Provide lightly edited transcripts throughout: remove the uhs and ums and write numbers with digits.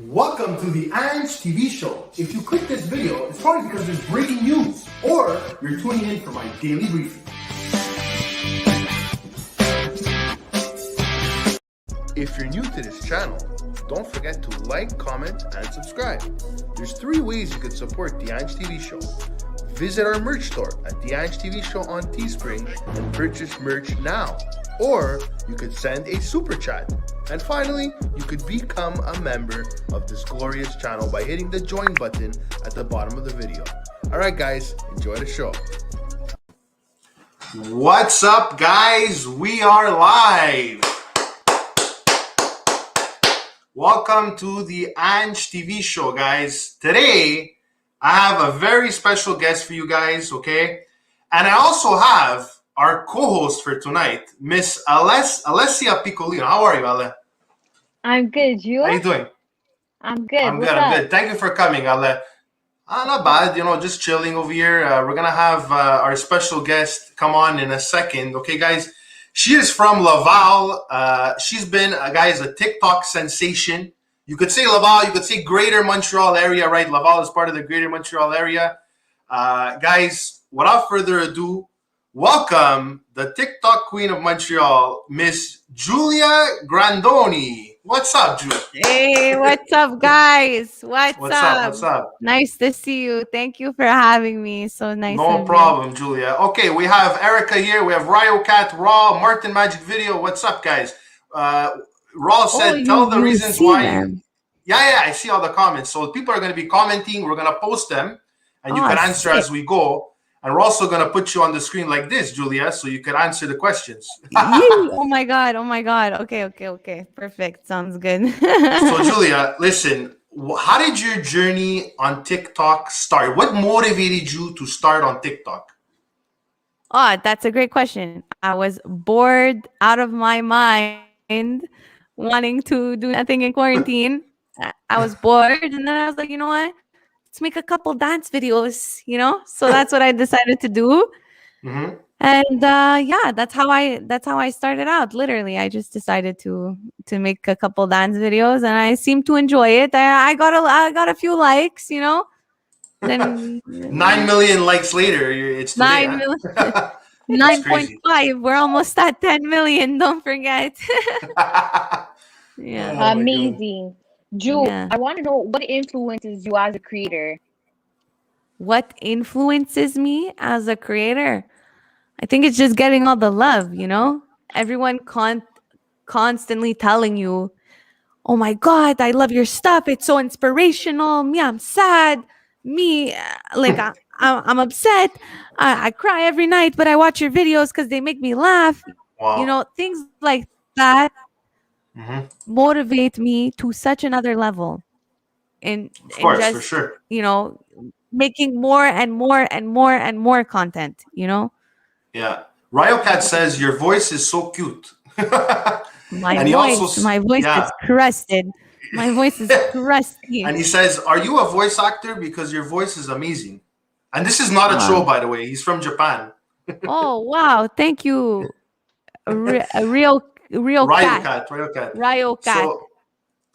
Welcome to the Ange TV Show. If you click this video, it's probably because there's breaking news, or you're tuning in for my daily briefing. If you're new to this channel, don't forget to like, comment, and subscribe. There's 3 ways you can support the Ange TV Show. Visit our merch store at the Ange TV Show on Teespring and purchase merch now. Or you could send a super chat. And finally, you could become a member of this glorious channel by hitting the join button at the bottom of the video. Alright guys, enjoy the show. What's up guys? We are live. Welcome to the Ange TV Show, guys. Today, I have a very special guest for you guys, okay? And I also have our co-host for tonight, Miss Alesia Piccolino. How are you, Ale? I'm good. You? How you doing? I'm good. I'm good. Thank you for coming, Ale. Not bad, just chilling over here. We're going to have our special guest come on in a second, okay, guys? She is from Laval. She's been, guys, a TikTok sensation. You could say Laval, you could say Greater Montreal area, right? Laval is part of the Greater Montreal area. Guys, without further ado, welcome the TikTok Queen of Montreal, Miss Julia Grandoni. What's up, Julia? Hey, what's up, guys? What's up? What's up? Nice to see you. Thank you for having me. So nice. No problem, Julia. Okay, we have Erica here. We have Ryo Cat, Raw, Martin Magic Video. What's up, guys? Raw said, tell the reasons why. Yeah, I see all the comments. So people are going to be commenting. We're going to post them, and you can answer as we go. And we're also going to put you on the screen like this, Julia, so you can answer the questions. Oh my God. Okay. Perfect. Sounds good. So, Julia, listen, how did your journey on TikTok start? What motivated you to start on TikTok? Oh, that's a great question. I was bored out of my mind, wanting to do nothing in quarantine. I was bored, and then I was like, you know what? Let's make a couple dance videos, So that's what I decided to do. Mm-hmm. And that's how I started out. Literally, I just decided to make a couple dance videos, and I seem to enjoy it. I got a few likes, Then 9 million likes later, it's today, 9.5. We're almost at 10 million. Don't forget. Yeah, Oh, amazing. Ju, Yeah. I want to know what influences you as a creator. What influences me as a creator? I think it's just getting all the love, Everyone constantly telling you, oh my God, I love your stuff. It's so inspirational. Me, I'm sad. Me, I'm upset. I cry every night, but I watch your videos because they make me laugh. Wow. Things like that motivate me to such another level. And Of course, just, for sure. making more and more and more and more content, Yeah. Ryo Cat says your voice is so cute. My voice is crusted. My voice is crusty. And he says, are you a voice actor? Because your voice is amazing. And this is not a troll, by the way. He's from Japan. Oh, wow. Thank you. Ryo Cat.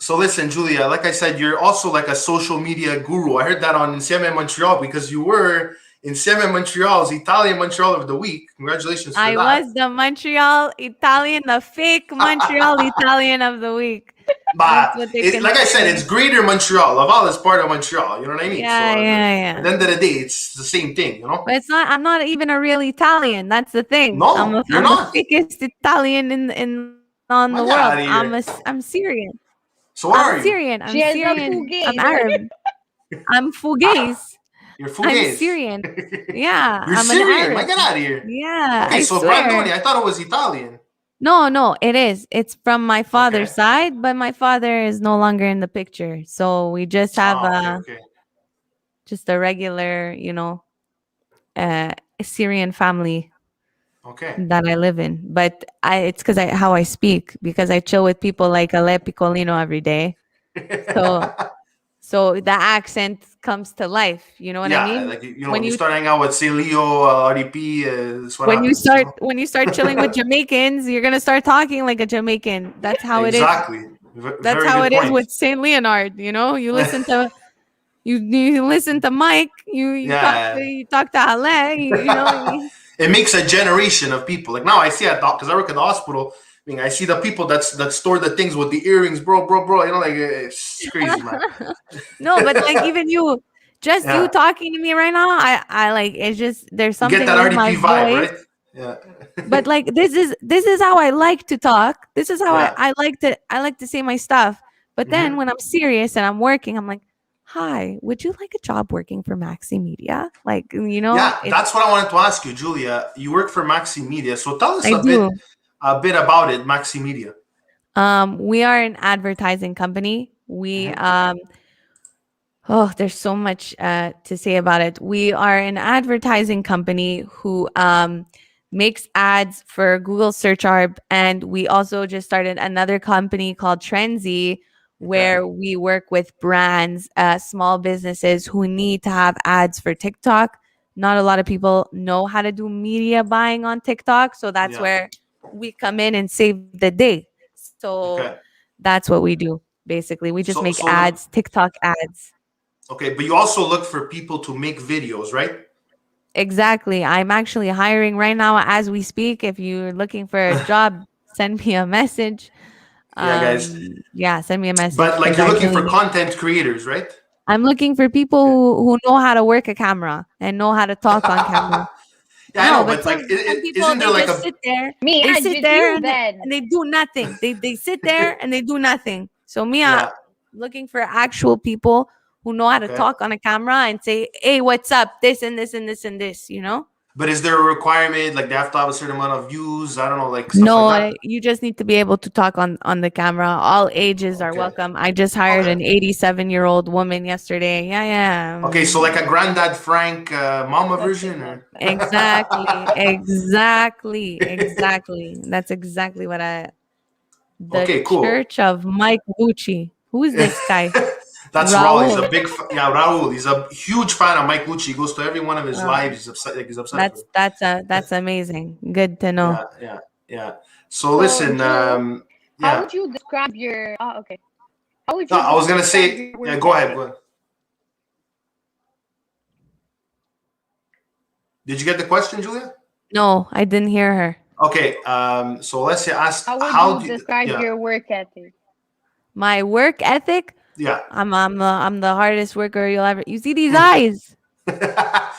So listen, Julia, like I said, you're also like a social media guru. I heard that on Insieme Montreal because you were Insieme Montreal's Italian Montreal of the Week. Congratulations for that. I was the Montreal Italian, the fake Montreal Italian of the Week. But like I said, it's Greater Montreal. Laval is part of Montreal. You know what I mean? Yeah. At the end of the day, it's the same thing, But it's not. I'm not even a real Italian. That's the thing. No, I'm the fakest Italian on the world. I'm Syrian. So what are you? Syrian. I'm Syrian. I'm Arab. I'm Fugazi. You're Fugazi. I'm Syrian. Yeah. You're Syrian. Get out of here. Yeah. Okay, so Grandoni, I thought it was Italian. No, it is. It's from my father's side, but my father is no longer in the picture. So we just have just a regular, Syrian family. Okay. That I live in, but it's because how I speak, because I chill with people like Alesia Piccolino every day, so the accent comes to life. You know what I mean? Like when you start hanging out with Celio, RDP, when you start chilling with Jamaicans, you're gonna start talking like a Jamaican. That's how it is. That's Very how good it is point. with Saint Leonard. You know, you listen to you listen to Mike. Yeah. You talk to Ale. You know. It makes a generation of people. Like now, I see at because I work at the hospital. I mean, I see the people that store the things with the earrings, bro. You know, like it's crazy, man. No, but like even you, just you Yeah, talking to me right now, I like it's just there's you get something that with my RDP vibe, voice. right? Yeah, But like this is how I like to talk. This is how yeah, I like to say my stuff. But then hmm when I'm serious and I'm working, I'm like, hi, would you like a job working for Maxi Media? Like, yeah. it's That's what I wanted to ask you, Julia. You work for Maxi Media, so tell us I do. a bit about it, Maxi Media. We are an advertising company. We Hmm Oh, there's so much to say about it. We are an advertising company who makes ads for Google Search Arb, and we also just started another company called Trenzy, Okay. where we work with brands, small businesses who need to have ads for TikTok. Not a lot of people know how to do media buying on TikTok, so that's Yeah. where we come in and save the day. So Okay. that's what we do. Basically, we just So make so the ads, TikTok ads. okay, but you also look for people to make videos, right? Exactly. I'm actually hiring right now as we speak. If you're looking for a job, send me a message. Yeah, guys. Yeah, send me a message But like because you're I looking really for need. content creators, right? I'm looking for people Okay. who know how to work a camera and know how to talk on camera. Yeah, I No, know, but but like, some people isn't there they like just a sit there. Me, They Ange, sit it's there you and then. they do nothing. They sit there and they do nothing. So me, I'm yeah? looking for actual people who know how to Okay. talk on a camera and say, "Hey, what's up? This and this and this and this." But is there a requirement like they have to have a certain amount of views? I don't know, like stuff like No, that. you just need to be able to talk on the camera. All ages are Okay. welcome. I just hired Okay. an 87-year-old woman yesterday. Yeah, yeah. Okay. So like a Granddad Frank mama version, or Exactly, exactly, exactly. That's exactly what I. The okay, cool. Church of Mike Gucci. Who is this guy? That's Raul. He's Raul. a yeah, Raul. He's a huge fan of Mike Lucci. He goes to every one of his Wow. lives. He's upset. Like he's obsessed with him. That's amazing. Good to know. Yeah, yeah, yeah. So So, listen, Drew, how yeah. would you describe your? Oh, okay. How would No, you I was gonna describe say, your yeah. work Go ahead. ethic? Go ahead. Did you get the question, Julia? No, I didn't hear her. Okay. So let's say asked, How would how you do you, describe yeah, your work ethic? My work ethic. yeah. I'm the hardest worker you'll ever. You see these eyes? I'm the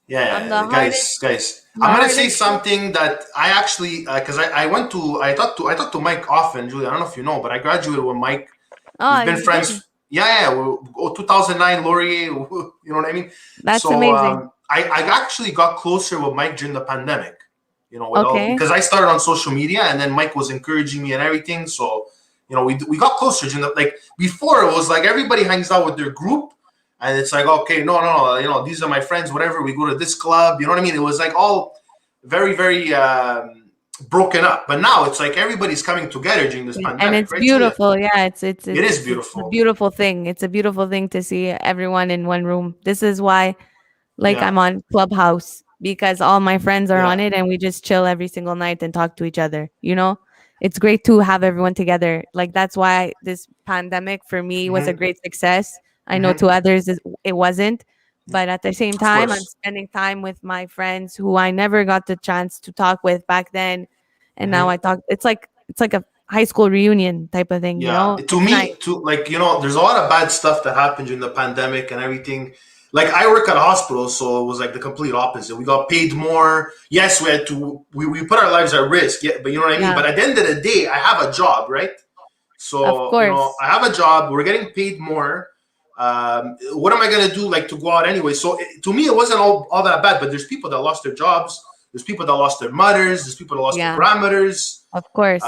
Yeah, hardest guys. the I'm gonna say hardest work. something that I actually, because I talked to Mike often, Julia. I don't know if you know, but I graduated with Mike. Oh, We've been you did. friends. Yeah, yeah. 2009 Laurier. You know what I mean? That's So amazing. I actually got closer with Mike during the pandemic. You know, with all Okay. because I started on social media, and then Mike was encouraging me and everything. So you know, we got closer during the like before it was like everybody hangs out with their group, and it's like okay, no, you know, these are my friends. Whatever, we go to this club. You know what I mean? It was like all very broken up. But now it's like everybody's coming together during this And pandemic, it's right, Julia? beautiful. Yeah, It is it's a beautiful. beautiful thing. It's a beautiful thing to see everyone in one room. This is why like Yeah, I'm on Clubhouse because all my friends are yeah. on it and we just chill every single night and talk to each other. It's great to have everyone together. Like that's why this pandemic for me was a hmm great success. I know hmm to others it wasn't, but at the same Of time I'm course. spending time with my friends who I never got the chance to talk with back then, and now hmm I talk. It's like a high school reunion type of thing, Yeah, to It's nice. me, to like you know, there's a lot of bad stuff that happened during the pandemic and everything. Like I work at a hospital, so it was like the complete opposite. We got paid more. Yes, we had to. We put our lives at risk. Yeah, but you know what I mean. Yeah, But at the end of the day, I have a job, right? of So you know, course. I have a job. We're getting paid more. What am I gonna do? Like to go out anyway? So to me, it wasn't all that bad. But there's people that lost their jobs. There's people that lost their mothers. There's people that lost their Yeah, grandmothers. of course.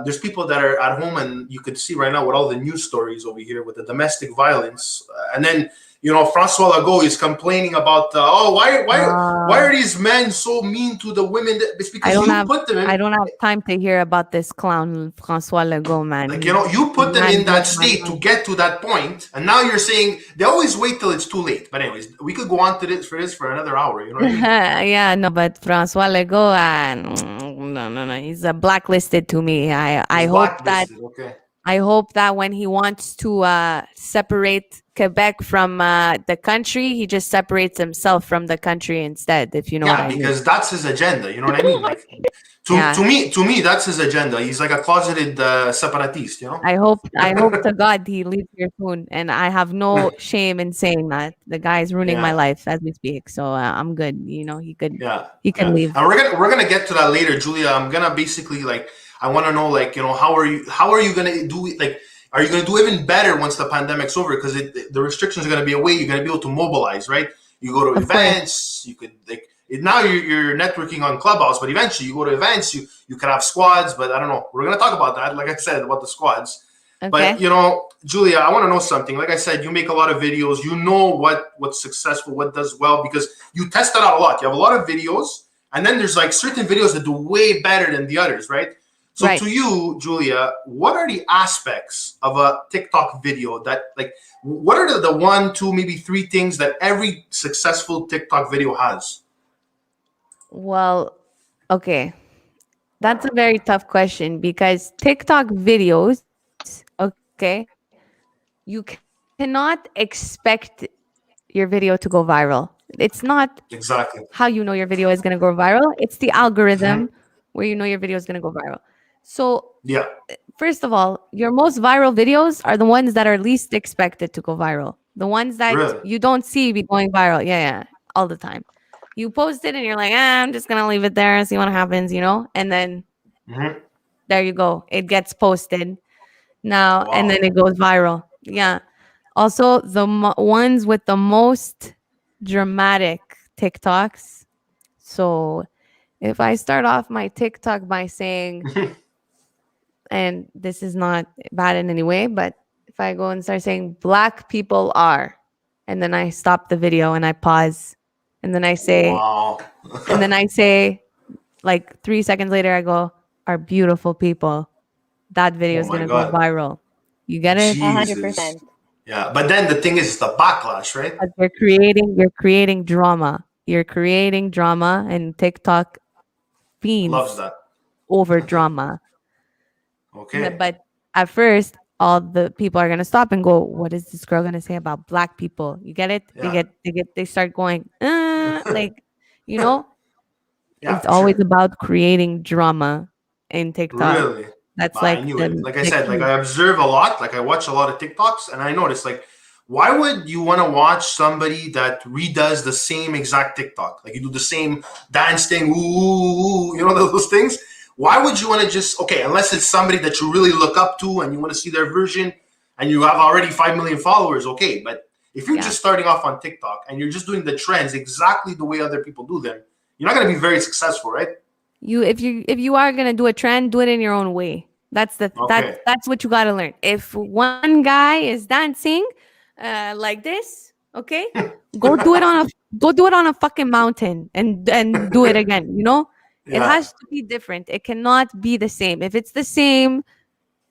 There's people that are at home, and you could see right now with all the news stories over here with the domestic violence. And then you know, Francois Legault is complaining about, oh, why Uh, are these men so mean to the women? It's I because don't you have put them I in, don't have time to hear about this clown François Legault, man. like you know, you He's put them not in blowing that my state to mind. get to that point, and now you're saying they always wait till it's too late. But anyways, we could go on to this for another hour. You know what I mean? Yeah, no, but François Legault, no, no, no. He's blacklisted to me. I He's hope that blacklisted. Okay. I hope that when he wants to separate Quebec from the country, he just separates himself from the country instead, if you know what Yeah, I mean. because that's his agenda. You know what I mean? Like Yeah. to me, that's his agenda. He's like a closeted separatist. You know? I hope to God he leaves here soon, and I have no shame in saying that. The guy is ruining my Yeah. life as we speak, so I'm good. You know, he could Yeah, leave. and we're gonna get to that later, Julia. I'm gonna basically like I want to know like how are you gonna do it? Like, are you gonna do even better once the pandemic's over? Because the restrictions are gonna be away. You're gonna be able to mobilize, right? You go to Of course. events. You could like now you're networking on Clubhouse, but eventually you go to events. You could have squads, but I don't know. We're gonna talk about that. Like I said about the squads. Okay. But Julia, I want to know something. Like I said, you make a lot of videos. You know what's successful, what does well, because you test it out a lot. You have a lot of videos, and then there's like certain videos that do way better than the others, right? So Right. to you, Julia, what are the aspects of a TikTok video that like what are the one, two, maybe three things that every successful TikTok video has? Well, okay. That's a very tough question because TikTok videos, okay, you cannot expect your video to go viral. It's not Exactly. how you know your video is going to go viral. It's the algorithm where you know your video is going to go viral. So, Yeah. first of all, your most viral videos are the ones that are least expected to go viral. The ones that Really? you don't see be going viral. Yeah, all the time. You post it and you're like, I'm just going to leave it there and see what happens, and then Mhm. there you go. It gets posted now and Wow. then it goes viral. Yeah. Also, the ones with the most dramatic TikToks. So, if I start off my TikTok by saying, and this is not bad in any way, but if I go and start saying, Black people are, and then I stop the video and I pause, and then I say, Wow. like 3 seconds later, I go, are beautiful people. That video Oh is my going to go God. viral. You get it? 100%. Yeah, but then the thing is the backlash, right? But you're creating drama. You're creating drama, and TikTok Loves fiends that. over drama. Okay. But at first, all the people are gonna stop and go, "What is this girl gonna say about Black people?" You get it? Yeah. They start going, like, you know. Yeah, It's for always sure. about creating drama in TikTok. Really? That's I like knew it. Like I the said, like key. I observe a lot, like I watch a lot of TikToks, and I notice like why would you want to watch somebody that redoes the same exact TikTok? Like you do the same dance thing, ooh, those things. Why would you want to just unless it's somebody that you really look up to and you want to see their version and you have already 5 million followers, okay. But if you're Yeah. just starting off on TikTok and you're just doing the trends exactly the way other people do them, you're not gonna be very successful, right? If you are gonna do a trend, do it in your own way. That's Okay. that's what you gotta learn. If one guy is dancing like this, okay, go do it on a fucking mountain and do it again. It Yeah. has to be different. It cannot be the same. If it's the same,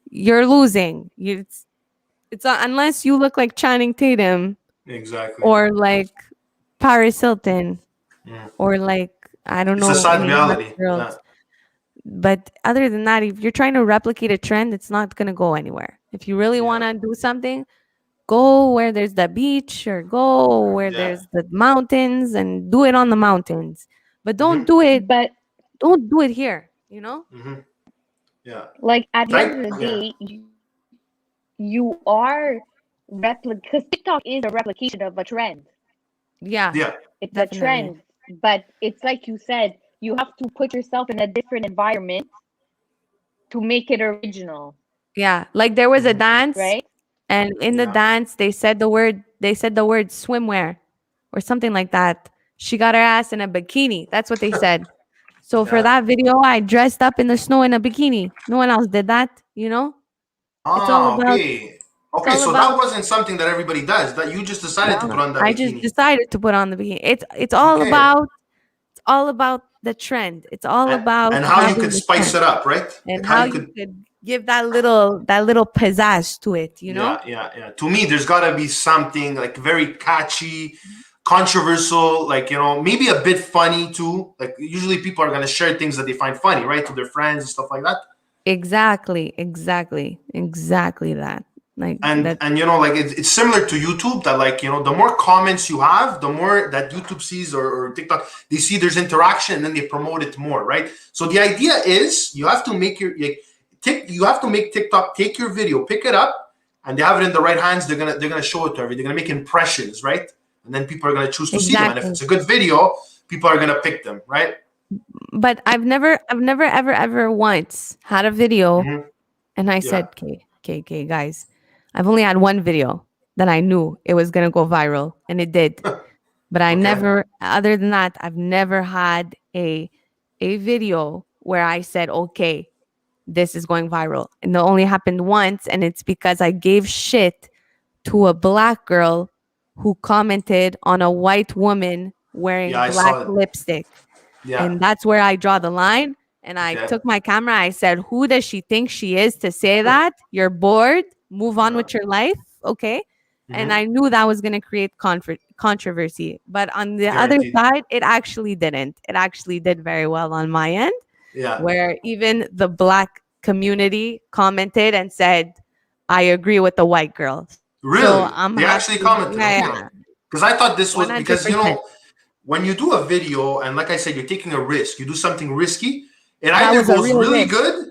you're losing. It's unless you look like Channing Tatum Exactly. or like Paris Hilton Yeah. or like I don't It's a know sad any hot reality. girls. Yeah. But other than that, if you're trying to replicate a trend, it's not going to go anywhere. If you really want Yeah. to do something, go where there's the beach or go where Yeah. there's the mountains and do it on the mountains. But don't Mm-hmm. do it But here, Mm-hmm. Yeah. like at the end of the Yeah. day, you are because TikTok is a replication of a trend. Yeah, Yeah. It's a definitely. trend, but it's like you said, you have to put yourself in a different environment to make it original, Yeah, like there was a Mm-hmm. dance right? and in the Yeah. dance they said the word swimwear or something like that. She got her ass in a bikini. That's what they said. So for Yeah. that video, I dressed up in the snow in a bikini. No one else did that. It's all about Okay. it's Okay. all So that about wasn't something that everybody does. That you just decided to put no. on that I just bikini. decided to put on the bikini. It's Okay. all about the trend. It's all about And how you having could the spice trend it up, right? and Like how how you you could. could give that little pizzazz to it. Yeah. Yeah. Yeah. To me, there's got to be something like very catchy, controversial, like maybe a bit funny too. Like usually people are gonna share things that they find funny, right, to their friends and stuff like that. Exactly, exactly that. Like that. And like it's similar to YouTube, that like the more comments you have, the more that YouTube sees, or TikTok, they see there's interaction, and then they promote it more, right? So the idea is you have to make you have to make TikTok take your video, pick it up, and they have it in the right hands. They're gonna show it to everybody. They're gonna make impressions, right? And then people are gonna choose to see them. And if Exactly. it's a good video, people are gonna pick them, right? But I've never ever once had a video Hmm. and I Yeah. said, okay, guys, I've only had one video that I knew it was gonna go viral, and it did. But I Okay. never, other than that, I've never had a video where I said, okay, this is going viral. And it only happened once, and it's because I gave shit to a black girl who commented on a white woman Yeah, wearing I black saw it. lipstick. Yeah. And that's where I draw the line. And I Okay. took my camera. I said, who does she think she is to say that? You're bored. Move on Yeah. with your life. Okay. And Hmm. I knew that was going to create controversy. But on the other Guaranteed. side, it actually didn't. It actually did very well on my end, Yeah. where even the black community commented and said, I agree with the white girl. So Really? I'm They happy. actually commented. Yeah, Okay. Because I thought this was because 100%. when you do a video, and like I said, you're taking a risk. You do something risky. It That either was a goes real really risk. good.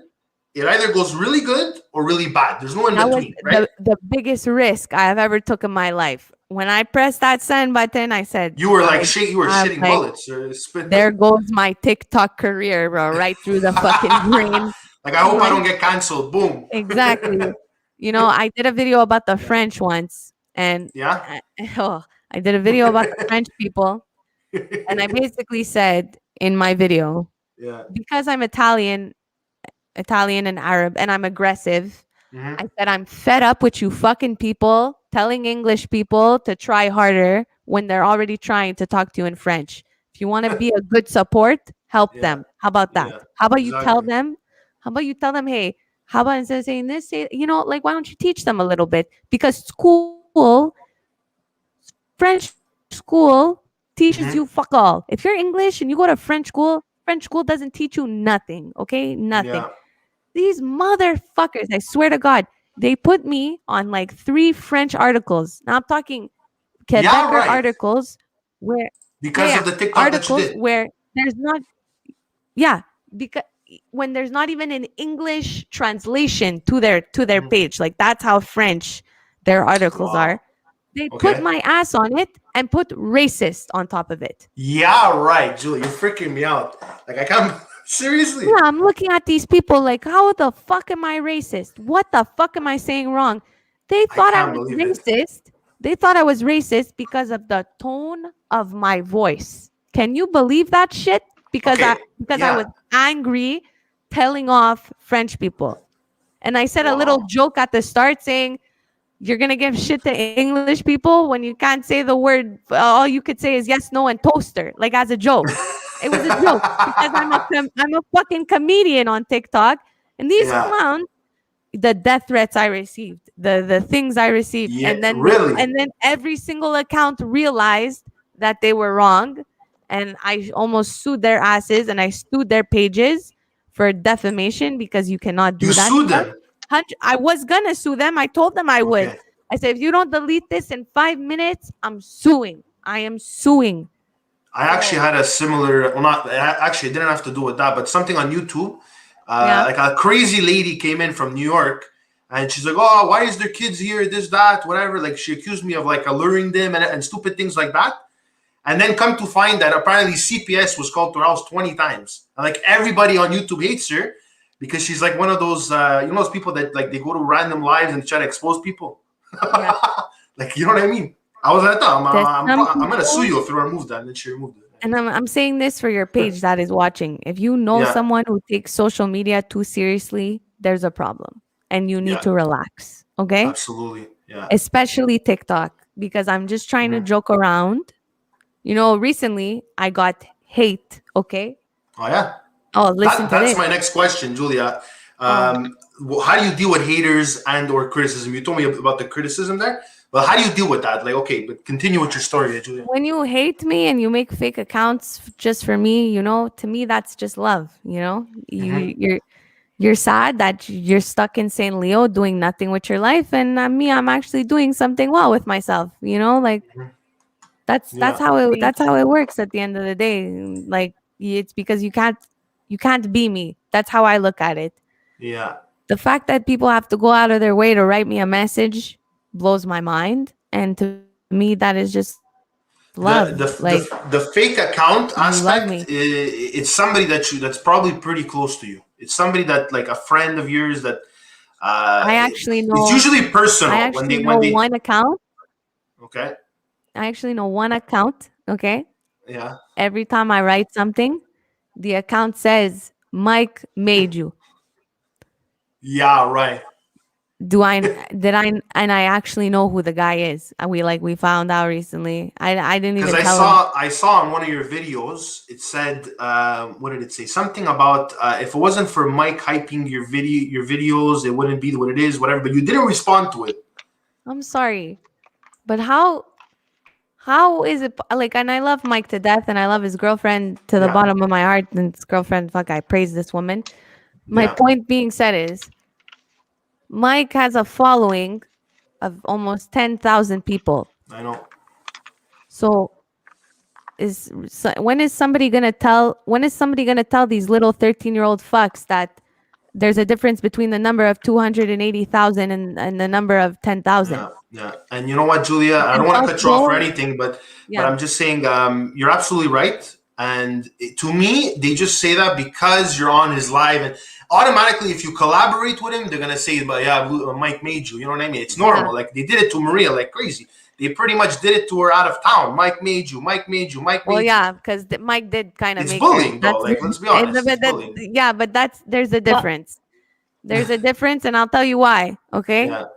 It either goes really good or really bad. There's no in That was between, right? the biggest risk I have ever took in my life. When I pressed that send button, I said, You were like shit. You were I'm shitting like, bullets. Or spit. there goes my TikTok career, bro, right through the fucking drain. Like I I'm hope I like, don't get canceled. Boom. exactly. I did a video about the Yeah. French once, and Yeah. oh, I did a video about the French people, and I basically said in my video, Yeah. because I'm Italian and Arab, and I'm aggressive. Hmm. I said, I'm fed up with you fucking people telling English people to try harder when they're already trying to talk to you in French. If you want to be a good support, help Yeah. them. How about that? Yeah. How about you tell Exactly. them? How about you tell them, hey, how about instead of saying this, say, like, why don't you teach them a little bit? Because French school teaches Hmm. you fuck all. If you're English and you go to French school doesn't teach you nothing. Okay, nothing. Yeah. These motherfuckers, I swear to God, they put me on like 3 French articles. Now I'm talking Yeah. Quebecer Right. articles where, yeah, Because yeah, of the TikTok that you articles did. where there's not, yeah, because when there's not even an English translation to their Mhm. page, like that's how French their articles are. Wow. They put Okay. my ass on it and put racist on top of it. Yeah. Right, Julie. You're freaking me out. Like I can't. Seriously. Yeah, I'm looking at these people like, how the fuck am I racist? What the fuck am I saying wrong? They I thought I can't was believe it. racist. They thought I was racist because of the tone of my voice. Can you believe that shit? Because I Okay. because I was Yeah. angry telling off French people. And I said a little Wow. joke at the start saying, you're gonna give shit to English people when you can't say the word. All you could say is yes, no, and toaster, like as a joke. It was a joke because I'm a fucking comedian on TikTok, and these Yeah. clowns, the death threats I received, the things I received, Yeah. and then Really. every single account realized that they were wrong, and I almost sued their asses, and I sued their pages for defamation because you cannot You do that sued stuff. them. I was gonna sue them. I told them I would. Okay. I said, if you don't delete this in 5 minutes, I'm suing. I am suing. I actually So had a similar. Well, not actually. It didn't have to do with that, but something on YouTube. yeah, Like a crazy lady came in from New York, and she's like, "Oh, why is there kids here? This, that, whatever." Like she accused me of like alluring them and stupid things like that. And then come to find that apparently CPS was called to her house 20 times. And like everybody on YouTube hates her because she's like one of those, those people that like they go to random lives and try to expose people. yeah. Like, you know what I mean? I was like, no, There's some I'm gonna sue people, you if you remove that. And then she removed it. and I'm saying this for your page that is watching. If you know Yeah, someone who takes social media too seriously, there's a problem, and you need yeah, to relax. Okay, absolutely. Yeah. especially TikTok, because I'm just trying to Mhm. joke around. Recently I got hate. Okay. Oh yeah. Oh, listen to That's this. my next question, Julia. Oh, How do you deal with haters and or criticism? You told me about the criticism there, but how do you deal with that? Like, okay, but continue with your story, Julia. when you hate me and you make fake accounts just for me, to me that's just love. Hmm. You're you're sad that you're stuck in St. Leo doing nothing with your life, and I'm actually doing something well with myself. Like that's Yeah. that's how it works at the end of the day. Like it's because you can't be me. That's how I look at it. Yeah. The fact that people have to go out of their way to write me a message blows my mind, and to me that is just love. Like The fake account you love me. aspect, it's somebody that's probably pretty close to you. It's somebody that like a friend of yours that I actually it's know usually I personal when actually they know one account. okay. I actually know one account, okay? Yeah. Every time I write something, the account says Mike made you. Yeah, right. Do I did I and I actually know who the guy is. We found out recently. I didn't Because even tell him. I saw on one of your videos, it said, what did it say? Something about if it wasn't for Mike hyping your videos, it wouldn't be what it is, whatever. But you didn't respond to it. I'm sorry. But how is it like, and I love Mike to death and I love his girlfriend to the Yeah, bottom of my heart, and his girlfriend, fuck, I praise this woman. My yeah, point being said is Mike has a following of almost 10,000 people. I know. So when is somebody gonna tell these little 13-year-old fucks that there's a difference between the number of 280,000 and the number of 10,000? Yeah, yeah. And you know what, Julia? I don't And want to cut you off or also, anything, but yeah, I'm just saying, you're absolutely right. And to me, they just say that because you're on his live, and automatically, if you collaborate with him, they're gonna say, "But yeah, Mike made you." You know what I mean? It's yeah. normal. Like they did it to Maria, like crazy. They pretty much did it to her out of town. Mike made you. Mike made you. Mike Well, made you. yeah, because Mike did kind of It's make her. bullying, though. Like let's be honest, it's bullying. Yeah, but there's a difference. There's a difference, and I'll tell you why. Okay, Yeah.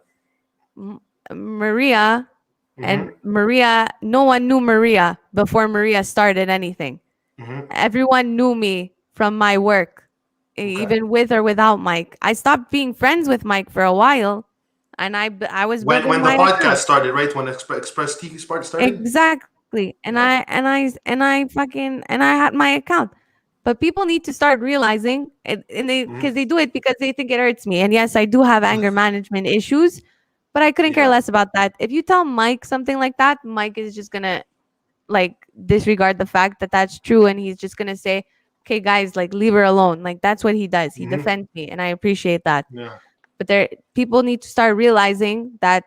Maria Hmm. and Maria. No one knew Maria before Maria started anything. Hmm. Everyone knew me from my work, Okay. even with or without Mike. I stopped being friends with Mike for a while, and I was building When the my podcast account. started, right? When Express T started. Exactly. And Yeah. I had my account. But people need to start realizing, and they Hmm. because they do it because they think it hurts me. And yes, I do have anger management issues, but I couldn't care Yeah. less about that. If you tell Mike something like that, Mike is just gonna like disregard the fact that that's true, and he's just gonna say, "Okay, guys, like leave her alone." Like that's what he does. He Hmm. defends me, and I appreciate that. Yeah. But people need to start realizing that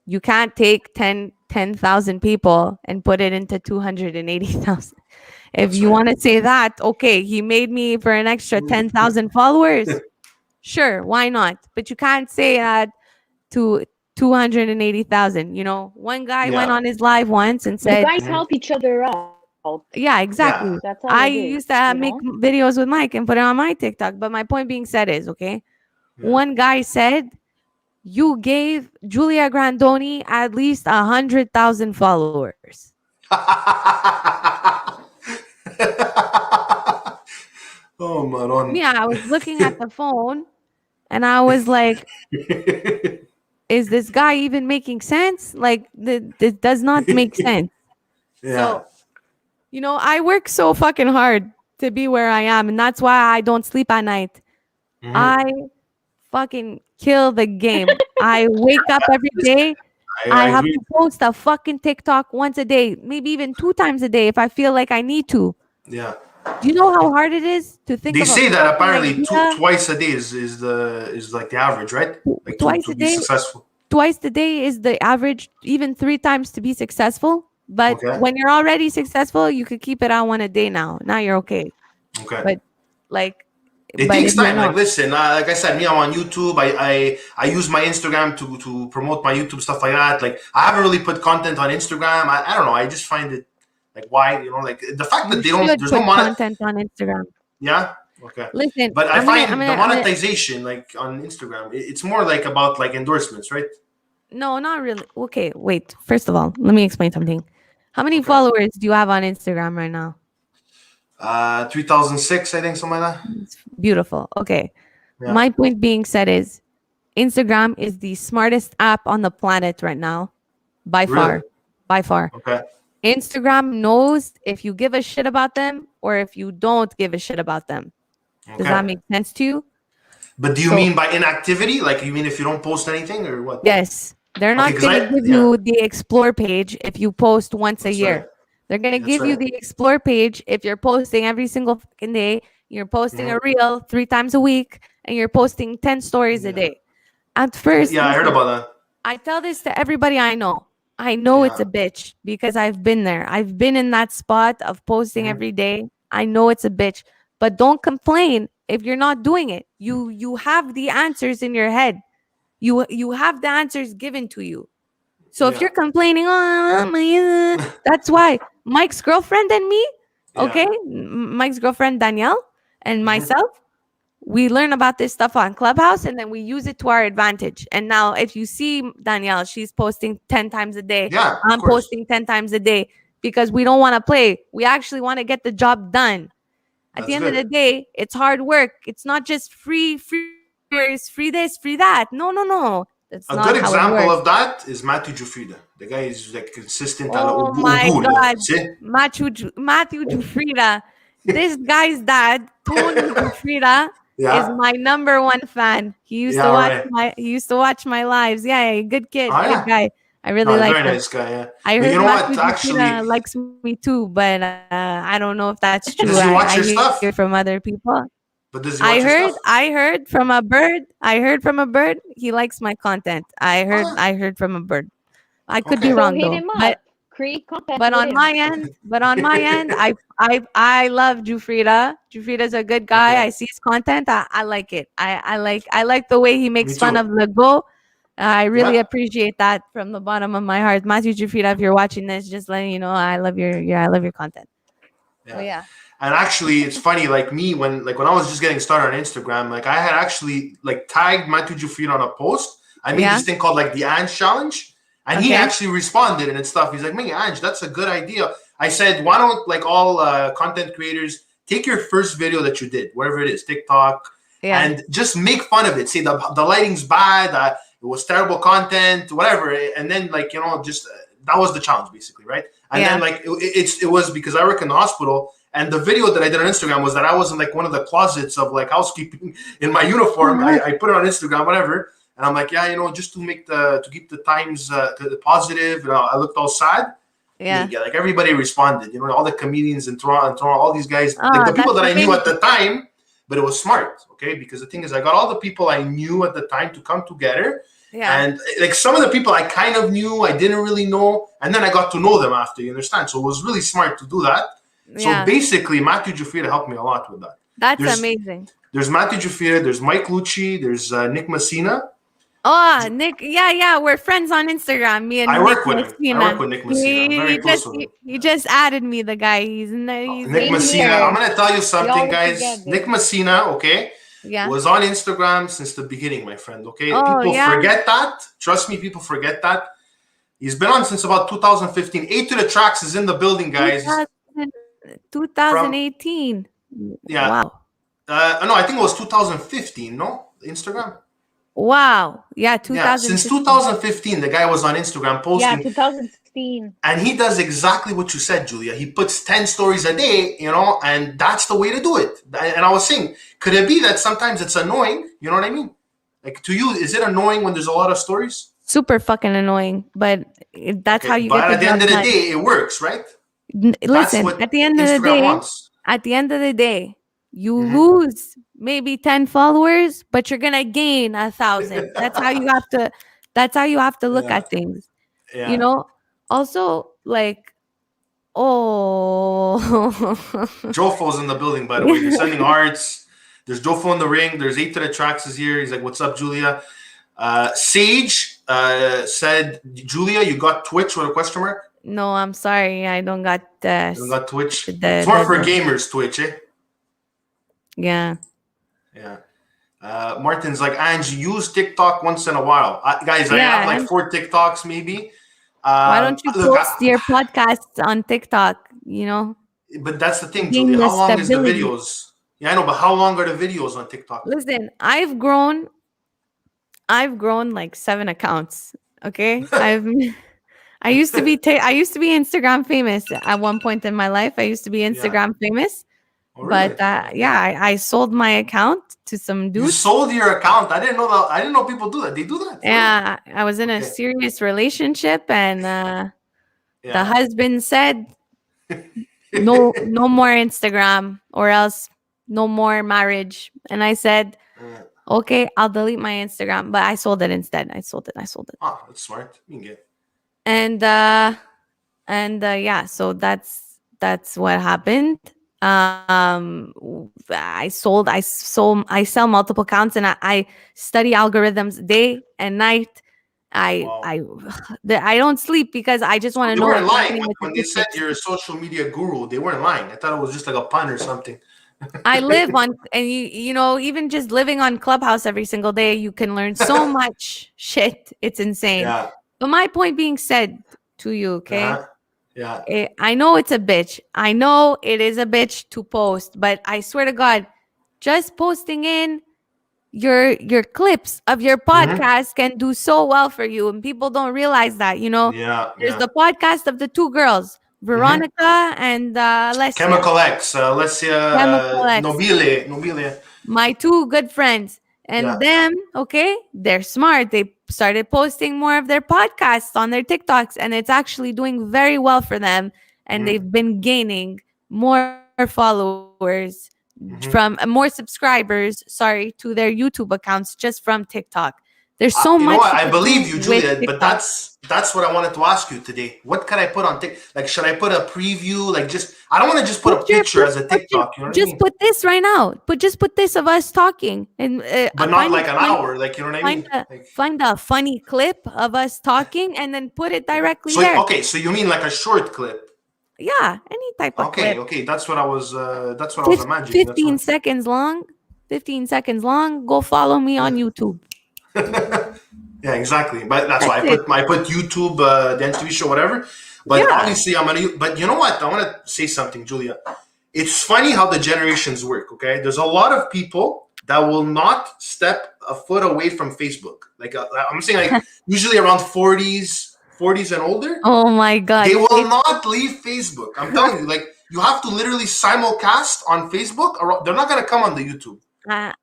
you can't take 10,000 people and put it into 280,000. If That's you right. want to say that, okay, he made me for an extra 10,000 followers. Sure, why not? But you can't say that to 280,000. One guy went Yeah. on his live once and You said, guys Hmm. help each other out. yeah, Yeah. exactly. That's all I it is, used to make videos with Mike and put it on my TikTok. But my point being said is, okay, Yeah. one guy said, you gave Julia Grandoni at least 100,000 followers. Oh, Maron. Yeah, I was looking at the phone and I was like, is this guy even making sense? Like, this does not make sense. Yeah. So, I work so fucking hard to be where I am. And that's why I don't sleep at night. Hmm. I fucking kill the game. I wake up every day. I I have agree. to post a fucking TikTok once a day, maybe even 2 times a day if I feel like I need to. Yeah. Do you know how hard it is to think They of a say that fucking apparently idea twice a day is like the average, right? Like twice to a be day? successful. Twice a day is the average, even 3 times to be successful. But Okay. when you're already successful, you could keep it on one a day now. Now you're okay. Okay. But like, It but if takes you're time. Like, not, listen, like I said, me, I'm on YouTube. I use my Instagram to promote my YouTube stuff like that. Like, I haven't really put content on Instagram. I don't know. I just find it like why like the fact you that they don't. should There's no put monet. content on Instagram. Yeah. Okay. Listen, But I I'm gonna, find the monetization like on Instagram, it's more like about like endorsements, right? no, not really. Okay, wait. First of all, let me explain something. How many Okay. followers do you have on Instagram right now? 3006, I think, something like that. It's beautiful. Okay. Yeah. My point being said is Instagram is the smartest app on the planet right now, by Really? far. By far. Okay. Instagram knows if you give a shit about them or if you don't give a shit about them. Does Okay. that make sense to you? But do you So mean by inactivity? Like you mean if you don't post anything or what? yes, they're Okay, not because going to give yeah, you the explore page if you post once a that's right. year. They're going to That's give you right. the explore page if you're posting every single fucking day. You're posting Hmm. a reel 3 times a week and you're posting 10 stories a Yeah. day. At first, Yeah, I heard listen, about I tell this to everybody I know. I that. know it's Yeah. a bitch because I've been there. I've been in that spot of posting Hmm. every day. I know it's a bitch, but don't complain if you're not doing it. You have the answers in your head. You have the answers given to you. So if Yeah. you're complaining, oh my, that's why Mike's girlfriend and me, Yeah. okay, Mike's girlfriend Danielle and Hmm. myself, we learn about this stuff on Clubhouse and then we use it to our advantage. And now, if you see Danielle, she's posting 10 times a day. Yeah, of I'm course. posting 10 times a day because we don't want to play. We actually want to get the job done. At the That's end of good. the day, it's hard work. It's not just free hours, free this, free that. No, no, no. That's A good not how it example works. of that is Matthew Jufrida. The guy is like consistent على Oh my قبول. God. See? Matthew Jufrida. This guy's dad, Tony Jufrida, is Yeah. my number one fan. Yeah, all right. He used to watch my lives. Yeah, yeah, good kid, Oh good yeah. guy. I really No, like very him. nice guy, yeah. I But you heard know Matthew what? Jufrida Actually, likes me too, but I don't know if that's true. does he watch I your hear stuff? from other people. But does he watch your stuff? I heard from a bird. I heard from a bird. He likes my content. Oh yeah. I heard from a bird. I could be Okay. So wrong hit though. him up. Create content But with on him. my end, I love Jufrida. Jufrida's a good guy. Okay. I see his content. I like it. I like the way he Me makes fun of too. Lego. I really Yeah. appreciate that from the bottom of my heart. Matthew Jufrida, if you're watching this, just letting you know I love I love your content. So Yeah. yeah. And actually, it's funny. Like me, when I was just getting started on Instagram, like I had actually like tagged Matthew Jufrida on a post. I made Yeah. this thing called like the Ange challenge, and he Okay. actually responded and stuff. He's like, "Man, Ange, that's a good idea." I said, "Why don't like all content creators take your first video that you did, whatever it is, TikTok, Yeah. and just make fun of it. Say the lighting's bad, it was terrible content, whatever, and then like just that was the challenge basically, right? And Yeah. then like it was because I work in the hospital." And the video that I did on Instagram was that I was in like one of the closets of like housekeeping in my uniform. I put it on Instagram, whatever, and I'm like, yeah, just to keep the times positive. I looked all sad. Yeah. Yeah, like everybody responded. All the comedians in Toronto, all these guys, like Oh, the people that's that I knew at amazing. the time. But it was smart, okay? Because the thing is, I got all the people I knew at the time to come together. Yeah. And like some of the people I kind of knew, I didn't really know, and then I got to know them after. You understand? So it was really smart to do that. So Yeah. basically, Matthew Jufrida helped me a lot with that. That's There's amazing. there's Matthew Jufrida, there's Mike Lucci, there's Nick Messina. Oh, Nick. Yeah, yeah. We're friends on Instagram. Me I and Nick work with him. I Messina. work with Nick Messina. I'm very close with him. He just added me, the guy. He's in there. He's Nick Same Messina. here. I'm gonna tell you We something, all work guys. together. Nick Messina, okay, yeah. was on Instagram since the beginning, my friend. Okay, Oh, people yeah? forget that. Trust me, people forget that. He's been on since about 2015. 8 to the Tracks is in the building, guys. 2000 2018. Yeah. Wow. No, I think it was 2015. No, Instagram. Wow. Yeah, Yeah, 2015. since 2015, the guy was on Instagram Yeah, posting, 2016. and he does exactly what you said, Julia. He puts 10 stories a day, and that's the way to do it. And I was saying, could it be that sometimes it's annoying? You know what I mean? Like to you, is it annoying when there's a lot of stories? Super fucking annoying, but that's Okay, how you but get the at the job end of the done. day, it works, right? Listen, what at the end of the Instagram day, wants. you Mhm. lose maybe 10 followers, but you're gonna gain 1,000. That's how you have to. That's how you have to look Yeah, at things. yeah. Also, like, oh, Jofo's in the building, by the way. They're sending hearts. There's Jofo in the ring. There's 8 to the Tracks is here. He's like, "What's up, Julia?" Sage said, "Julia, you got Twitch with a question mark? no, I'm sorry, I don't got You don't got Twitch? the It's more for gamers, Twitch, eh?" yeah. Yeah. Martin's like, "Ange, use TikTok once in a while." Guys, I have like Yeah. 4 TikToks maybe. Why don't you Look, post your podcasts on TikTok? but that's the thing, Gain Julia. the How long is the stability. videos? Yeah, I know, but how long are the videos on TikTok? Listen, I've grown like 7 accounts. Okay, I used to be Instagram famous at one point in my life. I used to be Instagram famous. Oh, really? But I sold my account to some You dude. sold your account. I didn't know that. I didn't know people do that. They do that. For real? Yeah, I was in a Okay. serious relationship, and the Yeah. husband said, no more Instagram, or else no more marriage. And I said, okay, I'll delete my Instagram, but I sold it instead. I sold it. Ah, that's smart. You can get. And yeah, so that's what happened. I sell multiple accounts, and I study algorithms day and night. Wow. I don't sleep because I just want to They know weren't what's lying happening with when they said statistics. you're a social media guru. They weren't lying. I thought it was just like a pun or something. I live on, and you know, even just living on Clubhouse every single day, you can learn so much shit. It's insane. Yeah. But my point being said to you, okay? Uh-huh. Yeah. I know it's a bitch. I know it is a bitch to post, but I swear to God, just posting in your clips of your Mm-hmm. podcast can do so well for you, and people don't realize that. You know, Yeah. there's Yeah. the podcast of the two girls, Mm-hmm. Veronica and Alesia. Chemical X, Chemical Alesia, X. Nobile. My two good friends, Yeah. and them, okay, they're smart. They started posting more of their podcasts on their TikToks, and it's actually doing very well for them, and Mm-hmm. they've been gaining more followers Mm-hmm. from more subscribers, sorry, to their YouTube accounts just from TikTok. There's so You know much what? you I can believe do you, with Julia, but TikTok. that's what I wanted to ask you today. What can I put on TikTok? Like, should I put a preview? Like, just I don't want to just put a picture as a TikTok. You know what I Just mean? put this right now. But just put this of us talking, and But not find a like an funny, hour. Like, you know what I mean? Like, find a funny clip of us talking, and then put it directly so there. okay, so you mean like a short clip? Yeah, any type of Okay, clip. okay, that's what I was. That's what I was imagining. That's 15 what. seconds long. 15 seconds long. Go follow me on YouTube. Yeah, exactly. But that's why That's it. I put YouTube, the Ange TV Show, whatever. But Yeah. obviously, I'm gonna. But you know what? I want to say something, Julia. It's funny how the generations work. Okay, there's a lot of people that will not step a foot away from Facebook. Like I'm saying, like usually around 40s and older, Oh my God. they will not leave Facebook. I'm telling you, like you have to literally simulcast on Facebook, or they're not gonna come on the YouTube. I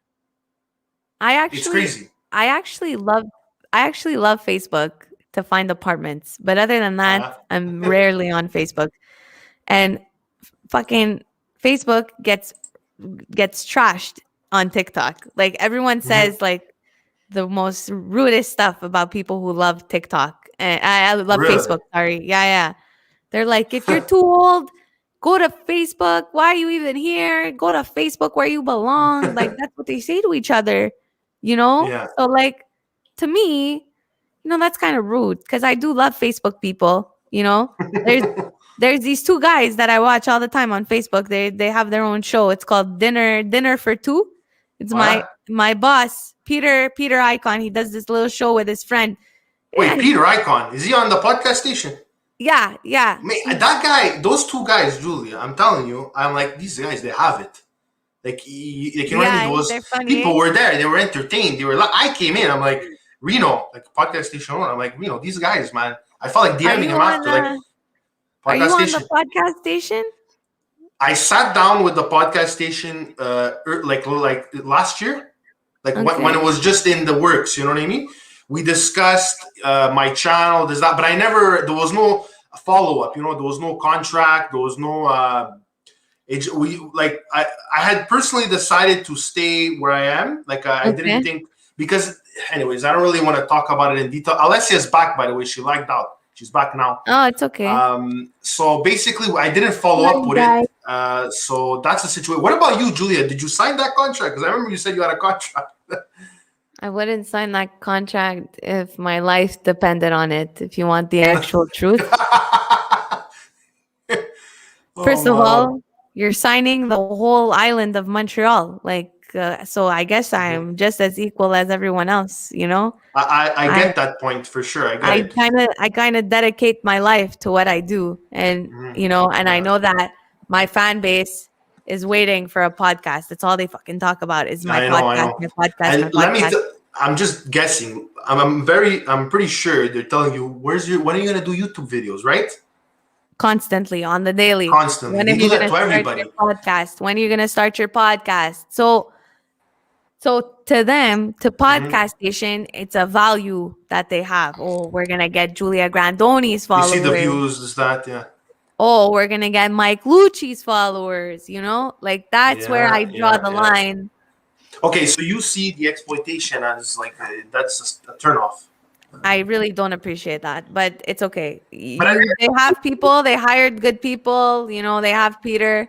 It's actually, crazy. I actually love, Facebook to find apartments. But other than that, I'm rarely on Facebook. And fucking Facebook gets trashed on TikTok. Like everyone says, like the most rudest stuff about people who love TikTok. And I love Really? Facebook. Sorry, yeah. They're like, if you're too old, go to Facebook. Why are you even here? Go to Facebook where you belong. Like that's what they say to each other, you know. Yeah. So like, to me, you know, that's kind of rude because I do love Facebook people. You know, there's these two guys that I watch all the time on Facebook. They have their own show. It's called Dinner for Two. It's What? my boss, Peter Icon. He does this little show with his friend. Wait, Peter Icon, is he on the podcast station? Yeah. Man, that guy, those two guys, Julia, I'm telling you, I'm like, these guys, they have it. Like you know what I mean? Those they're funny. people were there, they were entertained. They were like, I came in, I'm like, Reno, like podcast station owner, I'm like, Reno, these guys, man. I felt like DMing him after, like, are you podcast on station. the podcast station? I sat down with the podcast station like last year, like when it was just in the works. You know what I mean? We discussed my channel, this that, but there was no follow up. You know, there was no contract. There was no. I had personally decided to stay where I am. Like I didn't think because, anyways, I don't really want to talk about it in detail. Alessia's back, by the way. She lagged out. She's back now. Oh, it's okay. So basically, I didn't follow up with it. So that's the situation. What about you, Julia? Did you sign that contract? Because I remember you said you had a contract. I wouldn't sign that contract if my life depended on it. If you want the actual truth. First of all, you're signing the whole island of Montreal. Like, so I guess I'm just as equal as everyone else, you know? I get that point for sure. I kind of dedicate my life to what I do. And, you know, and I know that my fan base is waiting for a podcast. That's all they fucking talk about is my podcast, my podcast. I'm just guessing. I'm pretty sure they're telling you, when are you going to do YouTube videos, right? constantly on the daily. Constantly. When They are do you that going to to start everybody. your podcast? When are you going to start your podcast? So to them, to podcast station, it's a value that they have. Oh, we're gonna get Julia Grandoni's You see the followers. views, this, that, yeah. Oh, we're gonna get Mike Lucci's followers. Like that's where I Yeah, draw yeah, the yeah. line. Okay, so you see the exploitation as like that's a turnoff. I really don't appreciate that, but it's okay. But They have people. They hired good people. They have Peter.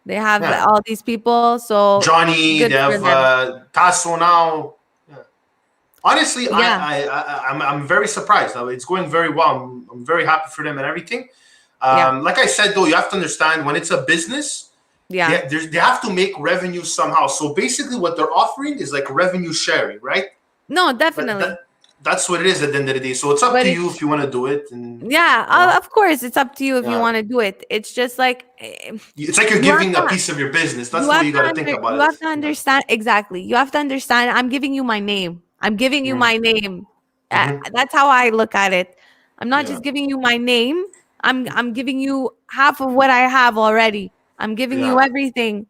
They have yeah, all these people. So Johnny, they good for have them. Tasso now. Yeah. Honestly, Yeah, I'm very surprised. It's going very well. I'm very happy for them and everything. yeah, Like I said, though, you have to understand when it's a business, yeah. they have to make revenue somehow. So basically, what they're offering is like revenue sharing, right? No, But definitely. that's what it is at the end of the day. So it's up But to it's you if you want to do it. And Yeah, you know, of course, it's up to you if you yeah. want to do it. It's just like It's like you're you have giving a to piece of your business. That's the way you got to think about you it. have to understand exactly. You have to understand. I'm giving you my name. I'm giving you Yeah. my name. Mm-hmm. That's how I look at it. I'm not Yeah. just giving you my name. I'm giving you half of what I have already. I'm giving you Yeah. everything.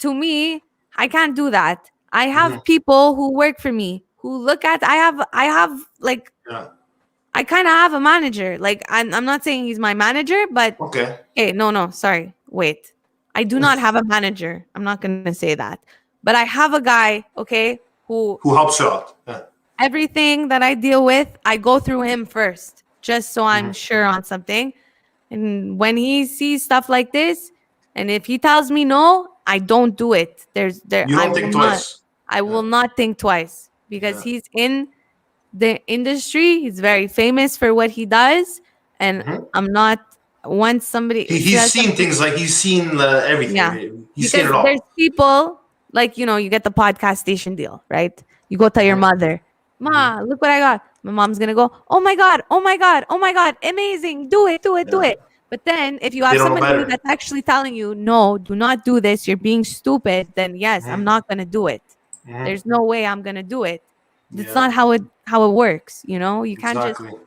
To me, I can't do that. I Mm-hmm. have people who work for me who look at. I have like Yeah. I kind of have a manager. Like I'm not saying he's my manager, but Okay. hey, no, sorry. Wait. I do not have a manager. I'm not going to say that. But I have a guy, okay, who Who helps you out? Yeah. everything that I deal with, I go through him first, just so I'm Mm-hmm. sure on something. And when he sees stuff like this, and if he tells me no, I don't do it. You don't think twice. I Yeah. will not think twice because Yeah. he's in the industry. He's very famous for what he does, and Mm-hmm. I'm not. Once somebody He's says seen something, things like he's seen yeah, everything. He's seen because it there's all. people like you get the podcast station deal, right? You go tell your Mm-hmm. mother, Mm-hmm. "Ma, look what I got." My mom's gonna go, "Oh my god, oh my god, oh my god, amazing! Do it, do it, do Yeah. it." But then, if you They have don't know somebody better. that's actually telling you, "No, do not do this. You're being stupid," then yes, I'm Mm-hmm. not gonna do it. Mm-hmm. There's no way I'm gonna do it. That's Yeah. not how it works. You can't just. Exactly.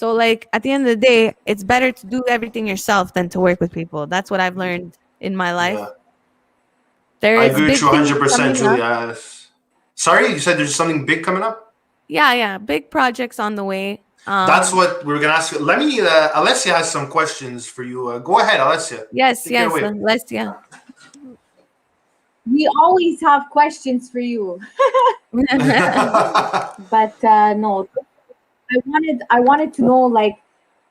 So like at the end of the day, it's better to do everything yourself than to work with people. That's what I've learned in my life. Yeah. There I is agree with big you things 100%, coming up. Julia. Sorry, you said there's something big coming up? Yeah, big projects on the way. That's what we are going to ask you. Let me, Alesia has some questions for you. Go ahead, Alesia. Yes, Take it away. let's yeah. We always have questions for you, but no, I wanted to know, like,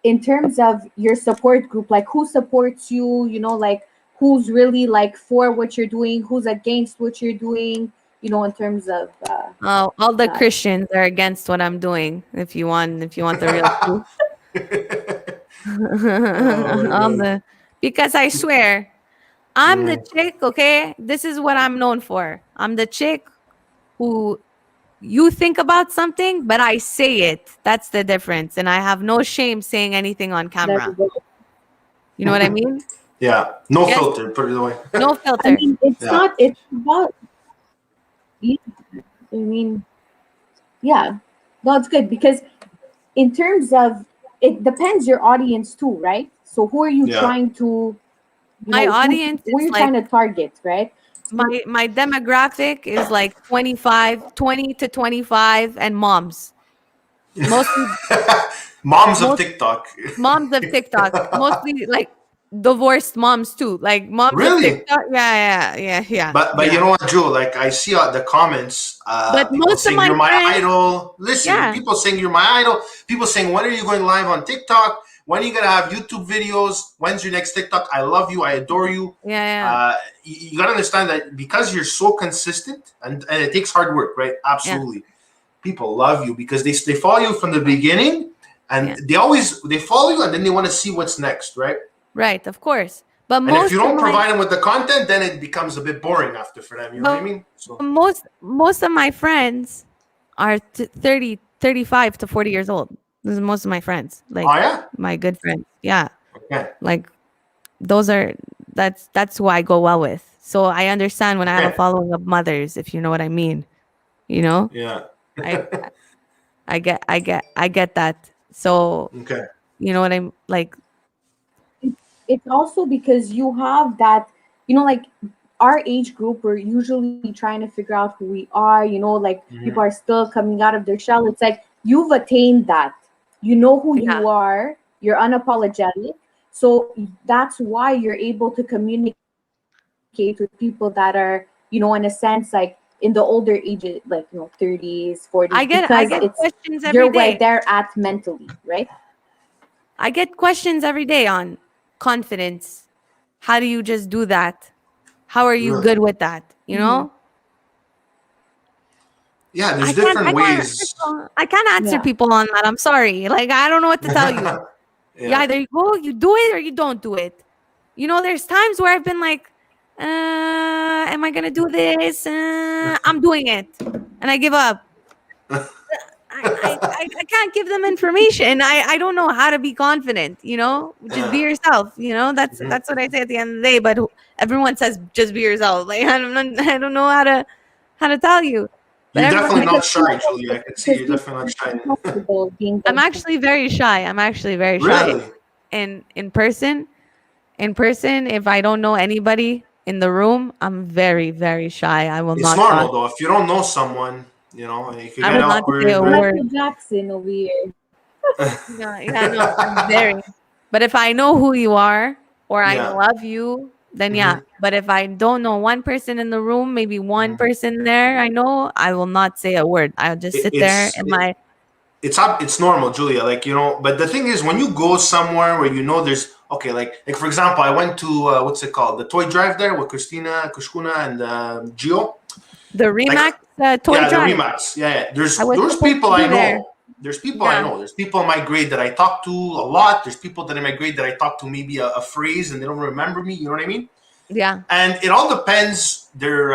in terms of your support group, like who supports you, like who's really like for what you're doing, who's against what you're doing, in terms of All the that. Christians are against what I'm doing. If you want the real truth. Oh my God. Because I swear, I'm the Mm. chick, okay? This is what I'm known for. I'm the chick who you think about something, but I say it. That's the difference. And I have no shame saying anything on There camera. we go. You know what I mean? Yeah, no Yes. filter, put it away. No I filter. mean, it's Yeah. not. It's about. Yeah, I mean, yeah, no, it's good because in terms of it depends your audience too, right? So who are you Yeah. trying to, My audience who is you're like trying to target, right? my demographic is like 20 to 25 and moms. Mostly Moms of most TikTok. moms of TikTok. Mostly like divorced moms too. Like moms of Really? TikTok. Yeah. But you know what, Joe? Like I see the comments, But people most of saying my you're my friends, idol. Listen, yeah. people saying you're my idol. People saying when are you going live on TikTok? When are you gonna have YouTube videos? When's your next TikTok? I love you. I adore you. Yeah. You gotta understand that because you're so consistent and it takes hard work, right? Absolutely. People love you because they follow you from the beginning and they follow you and then they want to see what's next, right? Right, of course. But And if most you of don't my provide them with the content, then it becomes a bit boring after for them. You know what I mean? So most of my friends are 30, 35 to 40 years old. This is most of my friends. Like oh yeah? my good friends. Yeah. Okay. Like that's who I go well with. So I understand when I have a Okay. following of mothers, if you know what I mean. You know? Yeah. I I get that. So Okay. you know what I'm like it's also because you have that, like our age group, we're usually trying to figure out who we are, like people are still coming out of their shell. It's like you've attained that. You know who Yeah. you are, you're unapologetic. So that's why you're able to communicate with people that are, in a sense, like in the older ages, like 30s, 40s, I get because questions every you're where day. they're at mentally, right? I get questions every day on confidence. How do you just do that? How are you Really? good with that? You know? Yeah, I there's can't different I can't ways. I can't answer Yeah. people on that. I'm sorry. Like I don't know what to tell you. You Yeah. either go, you do it, or you don't do it. There's times where I've been like, am I gonna do this? I'm doing it. And I give up. I can't give them information. I don't know how to be confident, Just be yourself, That's what I say at the end of the day. But everyone says just be yourself. Like I don't know how to tell you. But You're everyone definitely not says, shy, Julia. I can see Because you're people definitely not are shy. comfortable being I'm themselves. actually very shy. I'm actually very shy Really? in person. In person, if I don't know anybody in the room, I'm very, very shy. I will It's not talk. normal though. If you don't know someone, it could I get will not say awkward. a But word. Michael Jackson over here. Yeah, no, I'm very. But if I know who you are or I yeah. know of you, then hmm yeah. But if I don't know one person in the room, maybe one person there I know, I will not say a word. I'll just It, sit there it's in it, my it's normal, Julia. But the thing is, when you go somewhere where there's okay, like for example, I went to what's it called, the toy drive there with Christina, Kushkuna, and Gio. the Like, Remax toy yeah, the drive. Remax. Yeah, yeah. I was There's supposed people to be I there. know. There's people I Yeah. know. There's people in my grade that I talk to a lot. There's people that in my grade that I talk to maybe a phrase and they don't remember me. You know what I mean? Yeah. And it all depends their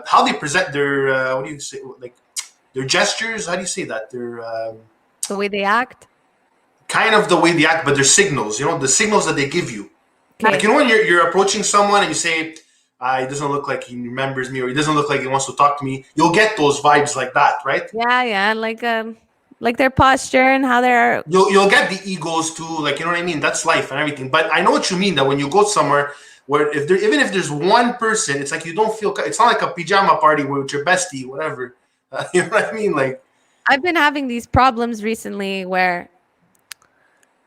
how they present their what do you say, like their gestures. How do you say that? Their The way they act. kind of the way they act, but their signals. The signals that they give you. Like Okay. when you're approaching someone and you say, "He doesn't look like he remembers me," or "He doesn't look like he wants to talk to me." You'll get those vibes like that, right? Yeah, yeah. Like their posture and how they're You'll get the egos too, like you know what I mean. That's life and everything. But I know what you mean. That when you go somewhere where even if there's one person, it's like you don't feel. It's not like a pajama party with your bestie, whatever. You know what I mean? Like I've been having these problems recently where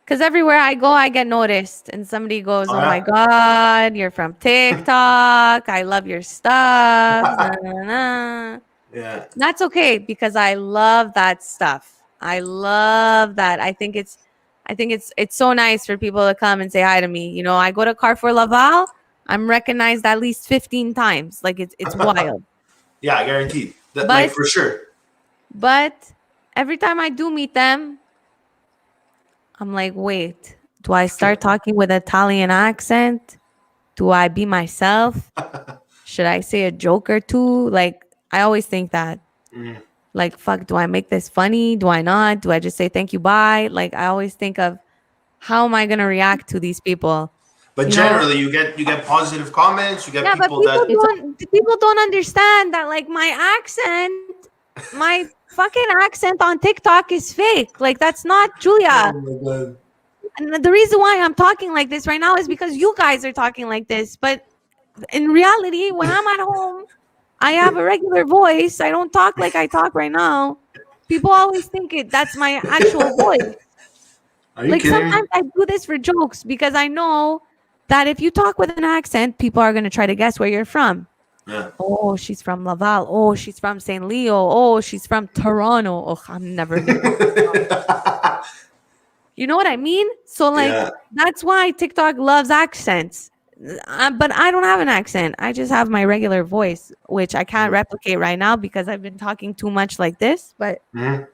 because everywhere I go, I get noticed, and somebody goes, oh "Oh my yeah, god, you're from TikTok. I love your stuff." Na, na, na. yeah. That's okay because I love that stuff. I love that. I think it's so nice for people to come and say hi to me. I go to Carrefour Laval. I'm recognized at least 15 times. Like it's wild. Yeah, I guarantee that, like But for sure. but every time I do meet them, I'm like, wait, do I start talking with Italian accent? Do I be myself? Should I say a joke or two? Like, I always think that. Mm. Like, fuck, do I make this funny? Do I not? Do I just say thank you, bye? Like, I always think of how am I gonna react to these people? But You know? generally, you get positive comments. You get Yeah, but people that It's people don't understand that like my fucking accent on TikTok is fake. Like that's not Julia. oh my god. And the reason why I'm talking like this right now is because you guys are talking like this. But in reality, when I'm at home, I have a regular voice. I don't talk like I talk right now. People always think that's my actual voice. Are you Like kidding me? sometimes I do this for jokes because I know that if you talk with an accent, people are going to try to guess where you're from. Yeah. Oh, she's from Laval. Oh, she's from St. Leo. Oh, she's from Toronto. Oh, I'm never meeting. You know what I mean? So like yeah. that's why TikTok loves accents. But I don't have an accent. I just have my regular voice, which I can't replicate right now because I've been talking too much like this. But Mhm.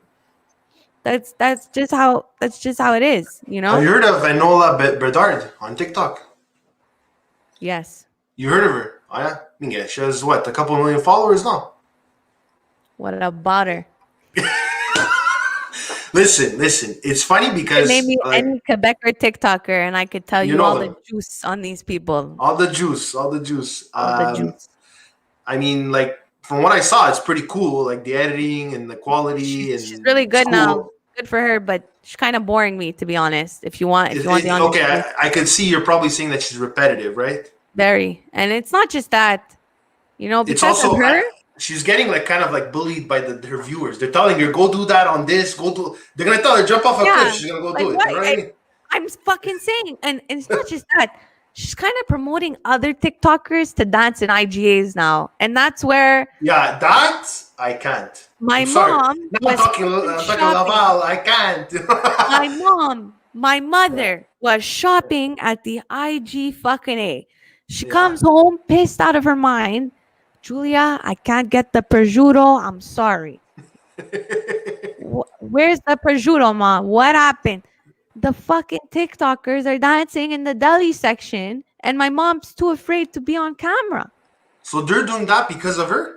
that's just how it is, Have you heard of Enola Bedard on TikTok? Yes. You heard of her? Oh yeah. Yeah, she has what, a couple million followers now. What about her? Listen. It's funny You could name because me like any Quebecer TikToker, and I could tell you you know all the them, juice on these people. all the juice, all the juice. All the juice. I mean, like from what I saw, it's pretty cool. Like the editing and the She's quality, she's and really it's good now. cool. Good for her, but She's kind of boring me, to be honest. If you want the honest Okay, truth. I could see you're probably saying that she's repetitive, right? Very. And it's not just that, you know, It's because also of her. she's getting like kind of like bullied by her viewers. They're telling her, go do that on this, go do. They're gonna tell her jump off a cliff. She's gonna go like do it. what? You know what I mean? I'm fucking saying, and it's not just that. She's kind of promoting other TikTokers to dance in IGAs now, and that's where Yeah, that I can't. my I'm sorry. mom Now was I'm talking shopping. Laval. I can't. My mother was shopping at the IG fucking A. She Yeah. comes home pissed out of her mind. Julia, I can't get the prosciutto. I'm sorry. Where's the prosciutto, ma? What happened? The fucking TikTokers are dancing in the deli section, and my mom's too afraid to be on camera. So they're doing that because of her?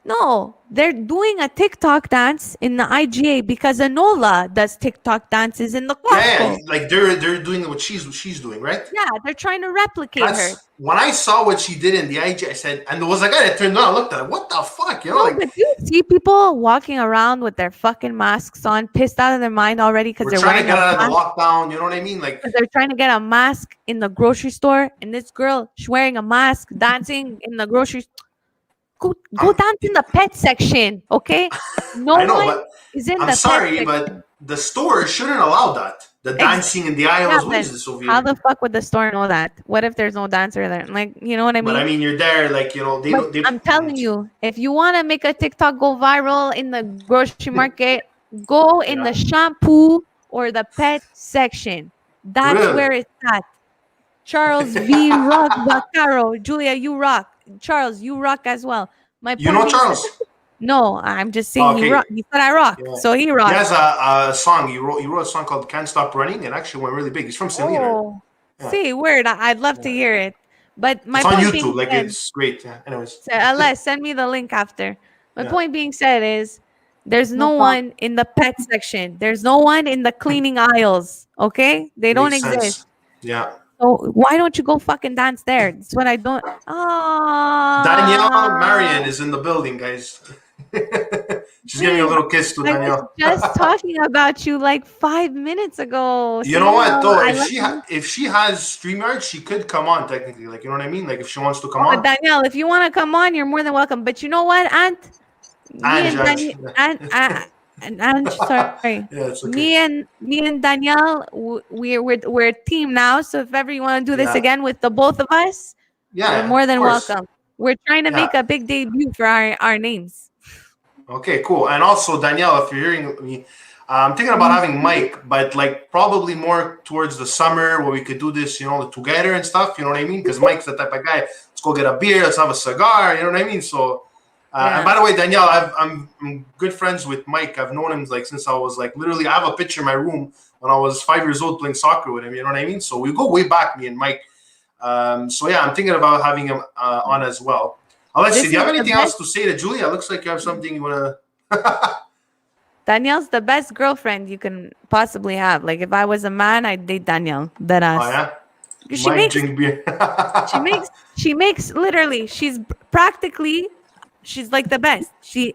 No, they're doing a TikTok dance in the IGA because Enola does TikTok dances in the Costco. Yeah, like they're doing what she's doing, right? Yeah, they're trying to replicate her. When I saw what she did in the IG, I said, and there was a guy that turned on, looked at it, what the fuck, you know? No, Like, but you see people walking around with their fucking masks on, pissed out of their mind already because we're they're trying to wearing get a out of the mask. lockdown, you know what I mean? Like, Because they're trying to get a mask in the grocery store, and this girl, she's wearing a mask, dancing in the grocery store. Go dance in the pet section, okay? No I know, one but is in I'm the sorry, pet section. but the store shouldn't allow that. The dancing in the aisles, what is this over How here? the fuck would the store know that? What if there's no dancer there? Like, you know what I mean? But I mean, you're there, like, you know, I'm telling you, if you want to make a TikTok go viral in the grocery market, go in the shampoo or the pet section. That's Really? where it's at. Charles V. Rock Vaccaro. Julia, you rock. Charles, you rock as well. You know Charles? No, I'm just saying Okay. he rock. He said I rock, so he rocks. He has a song. He wrote a song called "Can't Stop Running." It actually went really big. He's from Saint Oh, see, weird. I'd love to hear it. But my it's on point YouTube. being Like said, it's great. Yeah. Anyways, Alesia, send me the link after. My point being said is, there's no problem. one in the pet section. There's no one in the cleaning aisles. Okay, they don't Makes exist. sense. Yeah. So why don't you go fucking dance there? That's what I don't. Oh, Danielle Marion is in the building, guys. She's giving a little kiss to I was Danielle. just talking about you like 5 minutes ago. You know what though? I If she has StreamYard, she could come on technically. Like, you know what I mean? Like if she wants to come Oh, on. Danielle, if you want to come on, you're more than welcome. But you know what, Aunt? Ange. Sorry. Yeah, it's okay. Me and Danielle, we're a team now. So if ever you want to do this Yeah. again with the both of us, Yeah, you're more than of course. welcome. We're trying to Yeah. make a big debut for our names. Okay, cool. And also, Danielle, if you're hearing me, I'm thinking about having Mike, but like probably more towards the summer where we could do this, you know, together and stuff. You know what I mean? Because Mike's the type of guy. Let's go get a beer. Let's have a cigar. You know what I mean? So, and by the way, Danielle, I'm good friends with Mike. I've known him like since I was like literally. I have a picture in my room when I was 5 years old playing soccer with him. You know what I mean? So we go way back, me and Mike. So yeah, I'm thinking about having him on as well. Alesia, do you have anything else to say to Julia? Looks like you have something you want to. Danielle's the best girlfriend you can possibly have. Like if I was a man, I'd date Danielle. That ass. Oh yeah. She Mike makes, drink beer. she makes literally. She's practically. She's like the best. Yeah.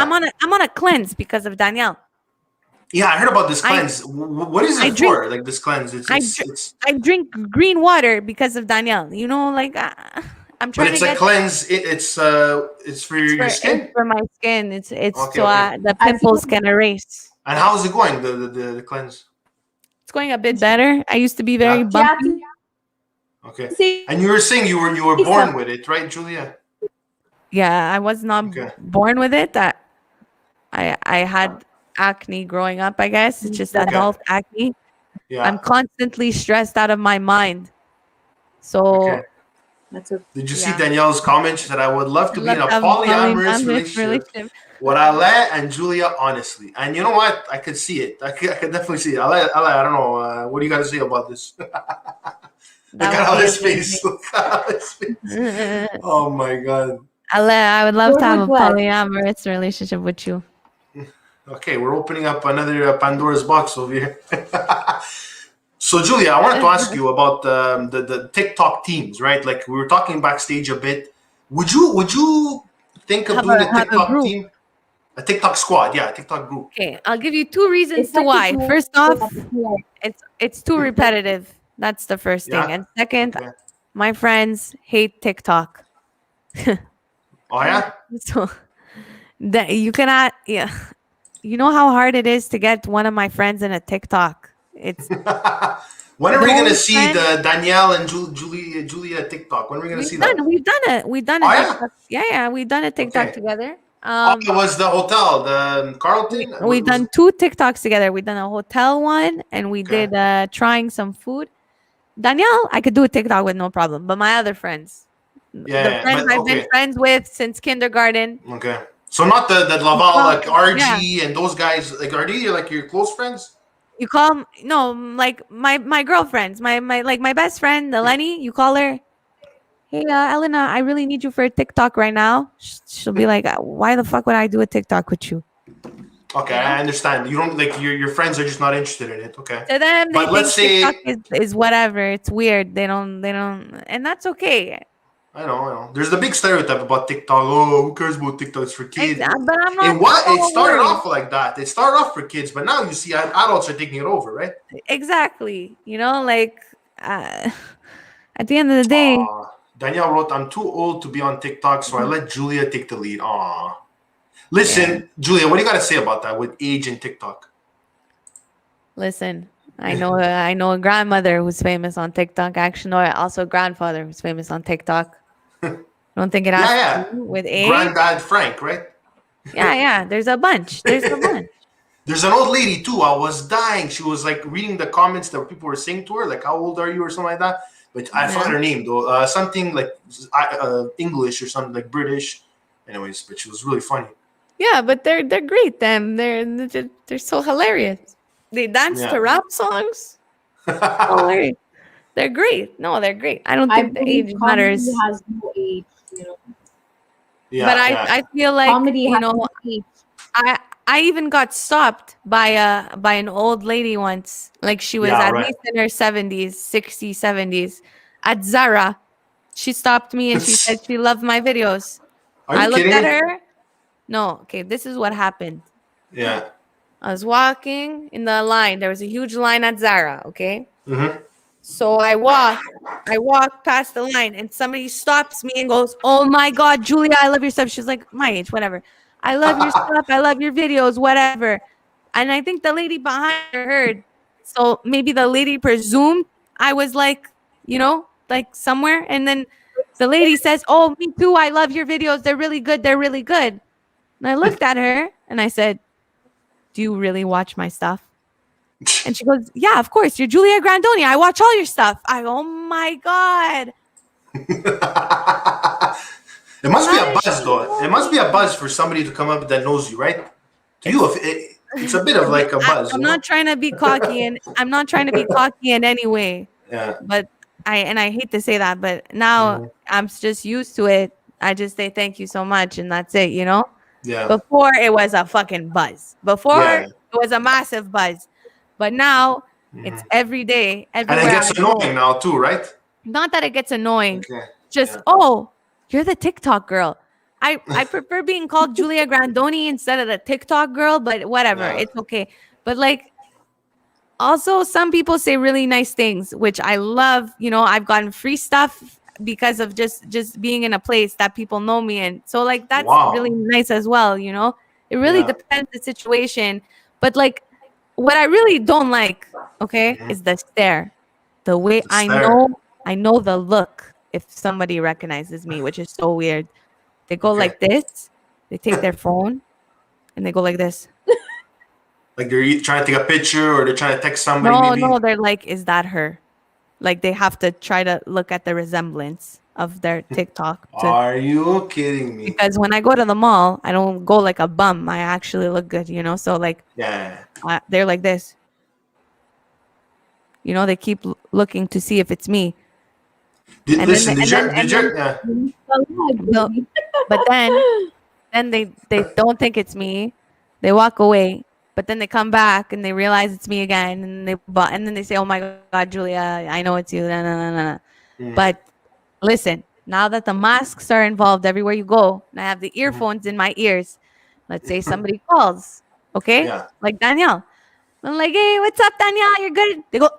I'm on a cleanse because of Danielle. Yeah, I heard about this cleanse. What is it for? Like this cleanse? I drink green water because of Danielle. You know, like I'm trying but it's to a get cleanse. It's for your skin. It's for my skin. It's Okay, so the pimples can erase. And how's it going? The cleanse. It's going a bit better. I used to be very bumpy. Okay. And you were saying you were born with it, right, Julia? Yeah, I was not born with it. I had acne growing up, I guess. It's just adult acne. Yeah. I'm constantly stressed out of my mind. So did you see Danielle's comment? She said, I would love to be in a polyamorous relationship with Ale and Julia, honestly. And you know what? I could see it. I could definitely see it. Ale, I don't know. What do you got to say about this? Look at Ale's face. Look at Ale's face. Oh, my God. Ale, I would love to have a polyamorous relationship with you. Okay, we're opening up another Pandora's box over here. So, Julia, I wanted to ask you about the TikTok teams, right? Like we were talking backstage a bit. Would you think of doing a TikTok team? A TikTok squad, yeah, a TikTok group. Okay, I'll give you 2 reasons It's to like why. if you- First off, Yeah. it's too repetitive. That's the first thing. Yeah. And second, Okay. my friends hate TikTok. Oh yeah. So that you cannot, yeah. You know how hard it is to get one of my friends in a TikTok. It's When are the we gonna only see friend the Danielle and Julia TikTok? When are we gonna see that? we've done a Oh yeah. TikTok. Yeah, we've done a TikTok Okay. together. Oh, it was the hotel, the Carlton. We've done 2 TikToks together. We've done a hotel one and we Okay. did trying some food. Danielle, I could do a TikTok with no problem. But my other friends, the Yeah, friends but I've been friends with since kindergarten. Okay. So not the Laval, like RG Yeah. and those guys. Like, are they like your close friends? You call no, like my girlfriends, my like my best friend, Eleni. You call her, hey, Elena, I really need you for a TikTok right now. She'll be like, why the fuck would I do a TikTok with you? Okay, You know? I understand. You don't like your friends are just not interested in it. Okay. To them, they But think let's say TikTok is whatever. It's weird. They don't, and that's okay. I know. There's the big stereotype about TikTok. Oh, who cares about TikTok? It's for kids. But I'm not. It started off like that. It started off for kids, but now you see adults are taking it over, right? Exactly. You know, like at the end of the day. Danielle wrote, "I'm too old to be on TikTok, so I let Julia take the lead." Aw. Listen, Julia, what do you got to say about that with age and TikTok? Listen, I know a grandmother who's famous on TikTok. Actually, no, also a grandfather who's famous on TikTok. I don't think it has to do with age. Granddad Frank, right? Yeah. There's a bunch. There's an old lady too. I was dying. She was like reading the comments that people were saying to her, like, "How old are you?" or something like that. But I forgot her name though. Something like English or something like British. Anyways, but she was really funny. Yeah, but they're great. They're so hilarious. They dance to rap songs. Hilarious. They're great. No, they're great. I don't think the age matters. Comedy has no age, you know. Yeah, but I feel like comedy has no age. I even got stopped by an old lady once. Like she was at least in her 70s, 60s, 70s at Zara. She stopped me and she said she loved my videos. I looked at her. No, okay, this is what happened. Yeah. I was walking in the line. There was a huge line at Zara, okay? Mm-hmm. So I walk past the line and somebody stops me and goes, "Oh my God, Julia, I love your stuff." She's like, my age, whatever. "I love your stuff. I love your videos, whatever." And I think the lady behind her heard. So maybe the lady presumed I was like, like somewhere. And then the lady says, "Oh, me too. I love your videos. They're really good. They're really good." And I looked at her and I said, "Do you really watch my stuff?" And she goes, "Yeah, of course. You're Julia Grandoni. I watch all your stuff." I go, "Oh my God." It must be a buzz, though. It must be a buzz for somebody to come up that knows you, right? To you, it's a bit of like a buzz. I'm not trying to be cocky, and I'm not trying to be cocky in any way. Yeah. But I hate to say that, but now I'm just used to it. I just say thank you so much, and that's it, Yeah. Before it was a fucking buzz. Before it was a massive buzz. But now it's every day. And it gets annoying now too, right? Not that it gets annoying. Okay. Just, "Oh, you're the TikTok girl." I prefer being called Julia Grandoni instead of the TikTok girl, but whatever. Yeah. It's okay. But like, also some people say really nice things, which I love. I've gotten free stuff because of just being in a place that people know me in. So like that's really nice as well. It really depends the situation. But like, what I really don't like, is the stare. The way I know the look if somebody recognizes me, which is so weird. They go like this. They take their phone and they go like this. Like they're trying to take a picture or they're trying to text somebody. No, they're like, "Is that her?" Like they have to try to look at the resemblance of their TikTok. Are you kidding me? Because when I go to the mall, I don't go like a bum. I actually look good, So like, they're like this. They keep looking to see if it's me. But then they don't think it's me. They walk away, but then they come back and they realize it's me again, and then they say, "Oh my God, Julia, I know it's you." No. But listen, now that the masks are involved everywhere you go, and I have the earphones in my ears, Let's say somebody calls, okay? Yeah. Like Danielle. I'm like, hey, what's up, Danielle? You're good. They go,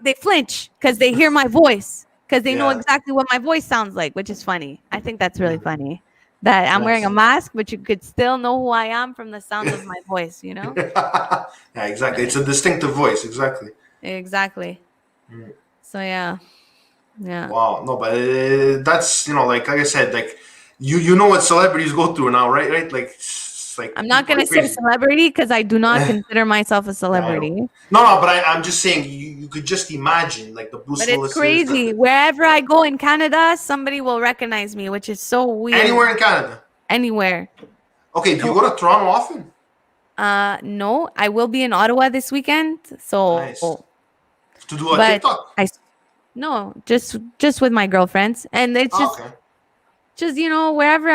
they flinch because they hear my voice, because they know Yeah. exactly what my voice sounds like, which is funny. I think that's really funny that I'm wearing a mask, but you could still know who I am from the sound of my voice, you know? Yeah, exactly. It's a distinctive voice. Exactly. Exactly. So yeah. Yeah. Wow. No, but that's, like I said, like you know what celebrities go through now, right? Right? Like, it's like I'm not people are gonna say crazy. celebrity because I do not consider myself a Yeah, I know. celebrity. No, but I'm just saying you could just imagine like the Bruce But it's Willis's, crazy. Wherever I go in Canada, somebody will recognize me, which is so weird. anywhere in Canada. Anywhere. Okay, do you go to Toronto often? No, I will be in Ottawa this weekend. So, Nice. To do a but TikTok? no, just with my girlfriends, and it's Oh, okay. just wherever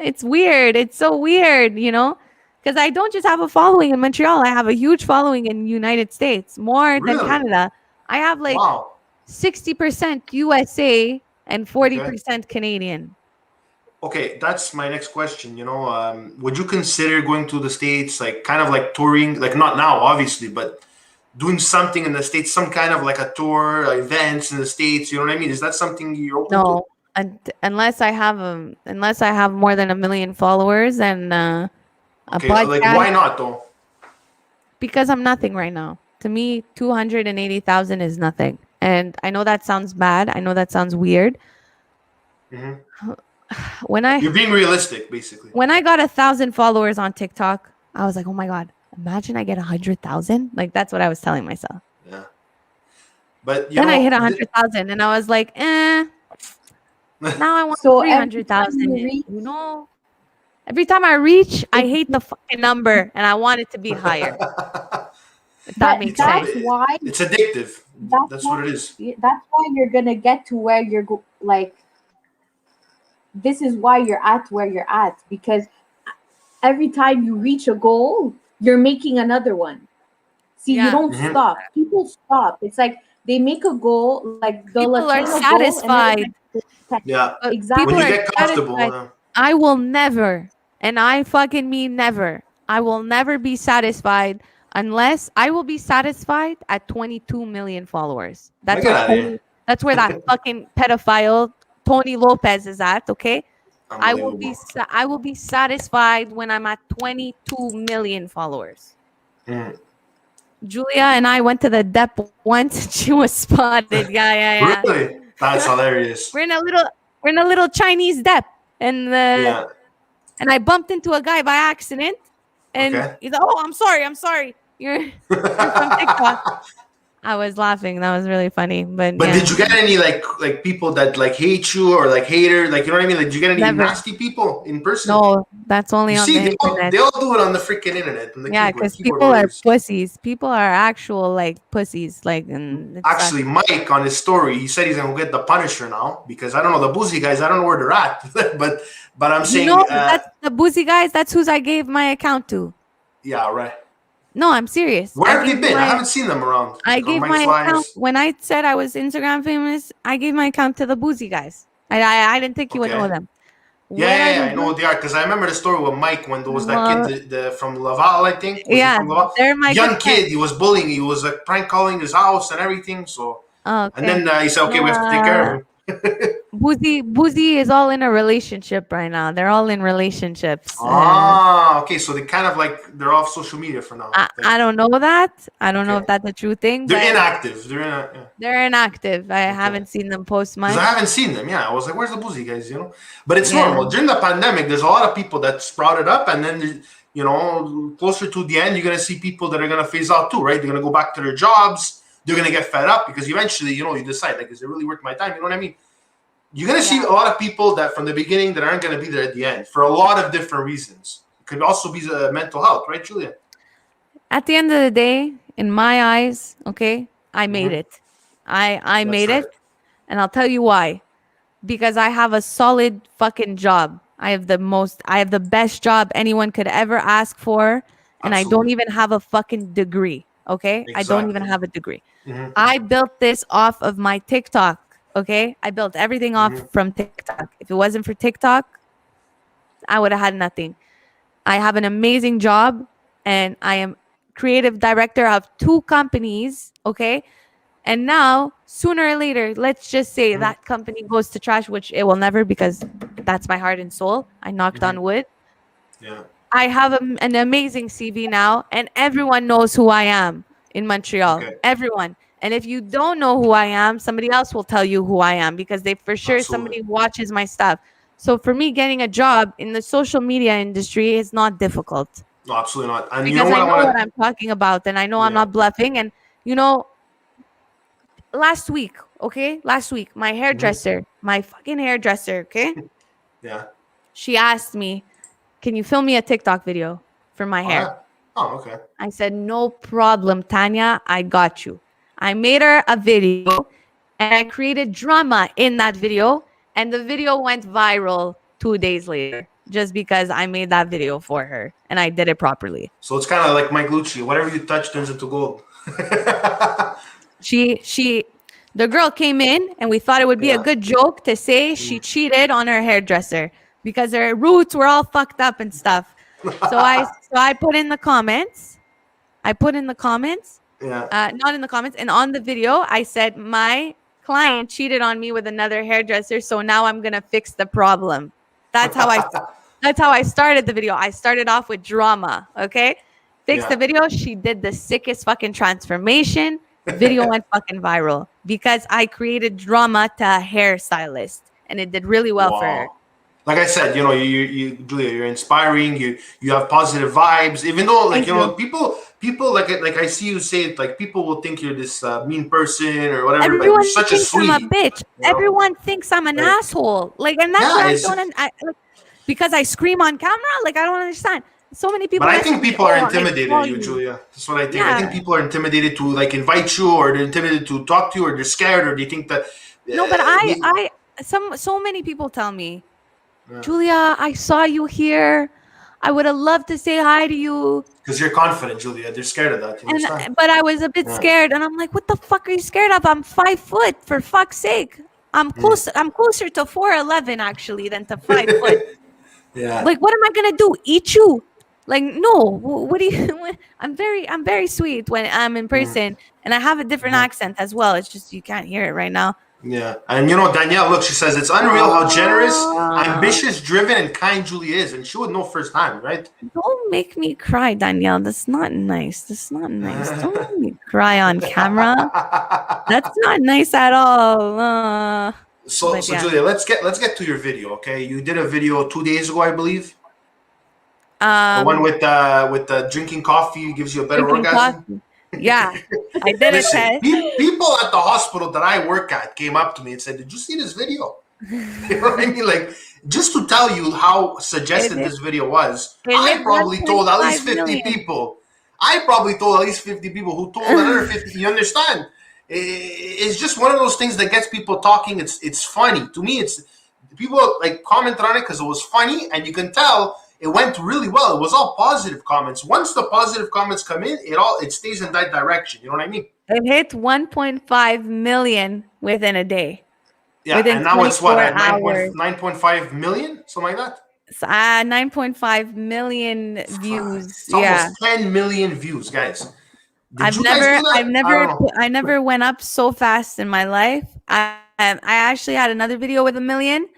it's weird. It's so weird, because I don't just have a following in Montreal. I have a huge following in United States, more than Really? Canada. I have like Wow. 60% USA and 40% Okay. Canadian. Okay, that's my next question. Would you consider going to the States, like kind of like touring, like not now, obviously, but doing something in the States, some kind of like a tour, events in the States? You know what I mean? Is that something you're open to? No, unless I have more than 1 million followers and a Okay, like podcast, why not though? because I'm nothing right now. To me, 280,000 is nothing. And I know that sounds bad. I know that sounds weird. Hmm. When I You're being realistic, basically. when I got 1,000 followers on TikTok, I was like, oh my God, imagine I get 100,000. Like that's what I was telling myself. Yeah. But Then I hit 100,000 and I was like, now I want So 300,000. Every time I reach, I hate the fucking number and I want it to be higher. If that makes sense. That's why it's addictive. That's what it is. that's why you're gonna get to where you're like. This is why you're at where you're at, because every time you reach a goal, you're making another one. See, you Yeah. don't Mhm. stop. People stop. It's like they make a goal, like they'll People are attain a goal, satisfied. and then it's like, Yeah. exactly. When People you are get comfortable. satisfied. I will never, and I fucking mean never, I will never be satisfied unless I will be satisfied at 22 million followers. That's Get out of here. that's where that fucking pedophile Tony Lopez is at, okay? I will be satisfied when I'm at 22 million followers. Mm. Julia and I went to the dep once. She was spotted. Yeah. Really? That's hilarious. We're in a little Chinese dep, and Yeah. and I bumped into a guy by accident, and Okay. he's like, "Oh, I'm sorry. You're from TikTok." I was laughing. That was really funny. But yeah, did you get any like people that like hate you or like hater? Like, you know what I mean? Like, did you get any Never. nasty people in person? No, that's only You on see, the internet. they all do it on the freaking internet. On the Yeah, keyboard because people are warriors. pussies. People are actual like pussies. Like, and it sucks. Actually, Mike on his story, he said he's gonna get the Punisher now because I don't know the boozy guys. I don't know where they're at, but I'm saying, that's the boozy guys. That's whose I gave my account to. yeah, right. No, I'm serious. Where have they been? I haven't seen them around. I Like, on gave Mike's my account lives. when I said I was Instagram famous. I gave my account to the boozy guys. I didn't think you would know them. Yeah, I know what they are because I remember the story with Mike when there was that kid from Laval, I think. Was he from Laval? They're my young good kid. friends. He was bullying. He was like prank calling his house and everything. So, Okay. and then he said, "Okay, we have to take care of him." Boozy is all in a relationship right now. They're all in relationships. Okay. So they kind of like they're off social media for now. I don't know that. I don't know if that's a true thing. They're but inactive. They're inactive. I haven't seen them post much. Because I haven't seen them. Yeah, I was like, "Where's the boozy guys?" But it's normal during the pandemic. There's a lot of people that sprouted up, and then closer to the end, you're gonna see people that are gonna phase out too, right? They're gonna go back to their jobs. They're gonna get fed up because eventually, you decide, like, is it really worth my time? You know what I mean? You're gonna see a lot of people that from the beginning that aren't gonna be there at the end for a lot of different reasons. It could also be mental health, right, Julia? At the end of the day, in my eyes, okay, I made it. I made it, and I'll tell you why. Because I have a solid fucking job. I have the best job anyone could ever ask for, and I don't even have a fucking degree. Okay, I don't even have a degree. I built this off of my TikTok. Okay, I built everything off from TikTok. If it wasn't for TikTok, I would have had nothing. I have an amazing job, and I am creative director of 2 companies, okay? And now, sooner or later, let's just say that company goes to trash, which it will never, because that's my heart and soul. I knocked on wood. Yeah. I have an amazing CV now, and everyone knows who I am in Montreal. Okay. Everyone. And if you don't know who I am, somebody else will tell you who I am, because they for sure Absolutely. somebody watches my stuff. So for me, getting a job in the social media industry is not difficult, No, absolutely not. And you know because what I I know want what to? I'm talking about, and I know I'm Yeah. not bluffing. And you know, last week, okay, last week, my hairdresser, my fucking hairdresser, okay, Yeah. she asked me, "Can you film me a TikTok video for my Oh, hair?" yeah. Oh, okay. I said, "No problem, Tanya. I got you." I made her a video, and I created drama in that video. And the video went viral 2 days later, just because I made that video for her and I did it properly. So it's kind of like Mike Lucci. Whatever you touch turns into gold. She, the girl came in, and we thought it would be a Yeah. good joke to say she cheated on her hairdresser because her roots were all fucked up and stuff. So I put in the comments. Yeah. Not in the comments, and on the video, I said my client cheated on me with another hairdresser, so now I'm gonna fix the problem. That's how I. That's how I started the video. I started off with drama. Okay, fix the Yeah. video. She did the sickest fucking transformation. Video went fucking viral because I created drama to a hairstylist, and it did really well for her. Wow. Like I said, you know, you Julia, you're inspiring. You have positive vibes. Even though, like, Thank you know, you. people like I see you say it, like people will think you're this mean person or whatever, but you're Everyone such a thinks I'm a sweetie. bitch. You know, Everyone thinks I'm an like asshole. Like, and that's what yeah, I it's. don't. Like, because I scream on camera. Like, I don't understand. So many But people I message think me. people are Oh, I intimidated call you, you. Julia. That's what I think. I think Yeah. people are intimidated to like invite you, or they're intimidated to talk to you, or they're scared, or they think that. No, but They, so many people tell me, yeah. Julia, I saw you here. I would have loved to say hi to you. Because you're confident, Julia. They're scared of that. You understand? But I was a bit Yeah. scared, and I'm like, what the fuck are you scared of? I'm 5 foot, for fuck's sake. I'm closer to 4'11" actually than to 5 foot. Yeah. Like, what am I gonna do? Eat you? Like, no. What do you? I'm very sweet when I'm in person, and I have a different accent as well. It's just you can't hear it right now. Yeah. And you know, Danielle, look, she says it's unreal how generous, ambitious, driven, and kind Julie is. And she would know firsthand, right? Don't make me cry, Danielle. That's not nice. That's not nice. Don't make me cry on camera. That's not nice at all. So But yeah. Julia, let's get to your video, okay? You did a video 2 days ago, I believe. The one with the drinking coffee gives you a better Drinking orgasm. coffee. Yeah, I did a Listen, test. people at the hospital that I work at came up to me and said, "Did you see this video?" You know what I mean? Like, just to tell you how suggested It this video was, it I hit probably told at least 1.5 50 million. people. I probably told at least 50 people who told another 50. You understand? It's just one of those things that gets people talking. It's funny. To me, it's people like comment on it because it was funny, and you can tell it went really well. It was all positive comments. Once the positive comments come in, it stays in that direction. You know what I mean? It hit 1.5 million within a day. Yeah, Within and now it's what 24 at hours. 9.5 million, something like that. 9.5 million views. It's Yeah. almost 10 million views, guys. Did I've you guys do never, that? I've I never, don't know. I never went up so fast in my life. I actually had another video with 1 million,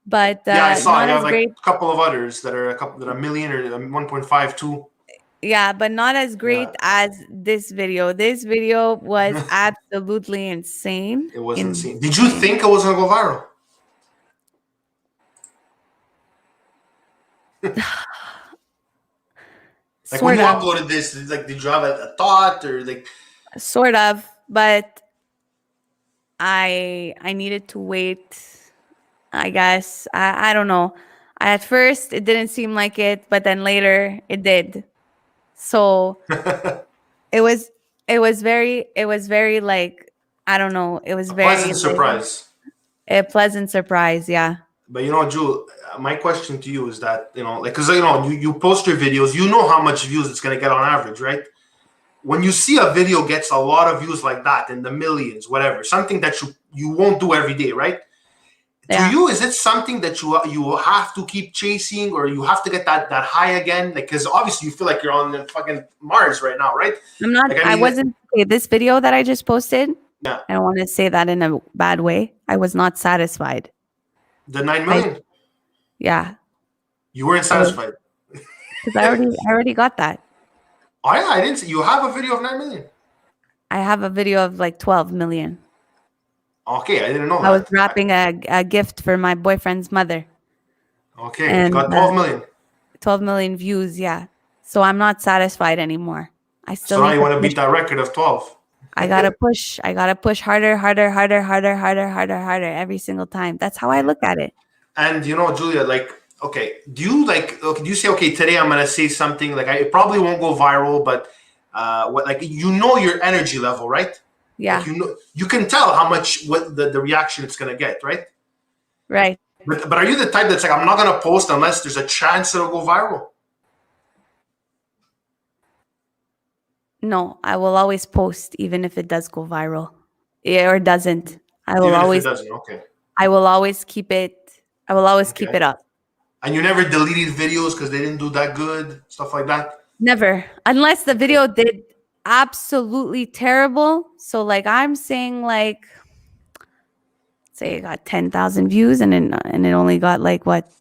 but Yeah, I saw. not You as have like great. a couple of others that are a million or 1.52. Yeah, but not as great Yeah. as this video. This video was absolutely insane. It was insane. Did you think it was gonna go viral? Like when Sort you of, uploaded this, like did you have a thought or like? sort of, but I needed to wait. I guess I don't know. At first, it didn't seem like it, but then later, it did. So it was very like, I don't know. It was A very pleasant like, surprise. a pleasant surprise. Yeah. But you know, Jewel, my question to you is that, you know, like, because, you know, you post your videos, you know how much views it's going to get on average, right? When you see a video gets a lot of views like that in the millions, whatever, something that you won't do every day, right? To Yeah. you, is it something that you have to keep chasing, or you have to get that high again? Like, because obviously you feel like you're on the fucking Mars right now, right? I'm not, Like, I I mean, wasn't, okay, this video that I just posted, yeah, I don't want to say that in a bad way. I was not satisfied. the 9 I, million, yeah, you weren't satisfied. because I already got that. Oh yeah, I didn't see. You have a video of 9 million. I have a video of like 12 million. Okay, I didn't know I was that. wrapping a gift for my boyfriend's mother, Okay, you and got 12 million. 12 million views. Yeah. So I'm not satisfied anymore. I still So now need you to want to push. beat that record of 12. I gotta push. I gotta push harder, harder, harder, harder, harder, harder, harder every single time. That's how I look at it. And you know, Julia, like, okay, do you like? Okay, do you say, okay, today I'm gonna say something like it probably won't go viral, but what, like, you know your energy level, right? Yeah. Like, you know, you can tell how much what the reaction it's gonna get, right? Right. But are you the type that's like, I'm not gonna post unless there's a chance it'll go viral? No, I will always post, even if it does go viral, yeah, or doesn't. I will Even if it always. doesn't, okay, I will always keep it. I will always keep okay. it up. And you never deleted videos because they didn't do that good, stuff like that. Never, unless the video did absolutely terrible. So, like, I'm saying, like, say it got 10,000 views and it only got like what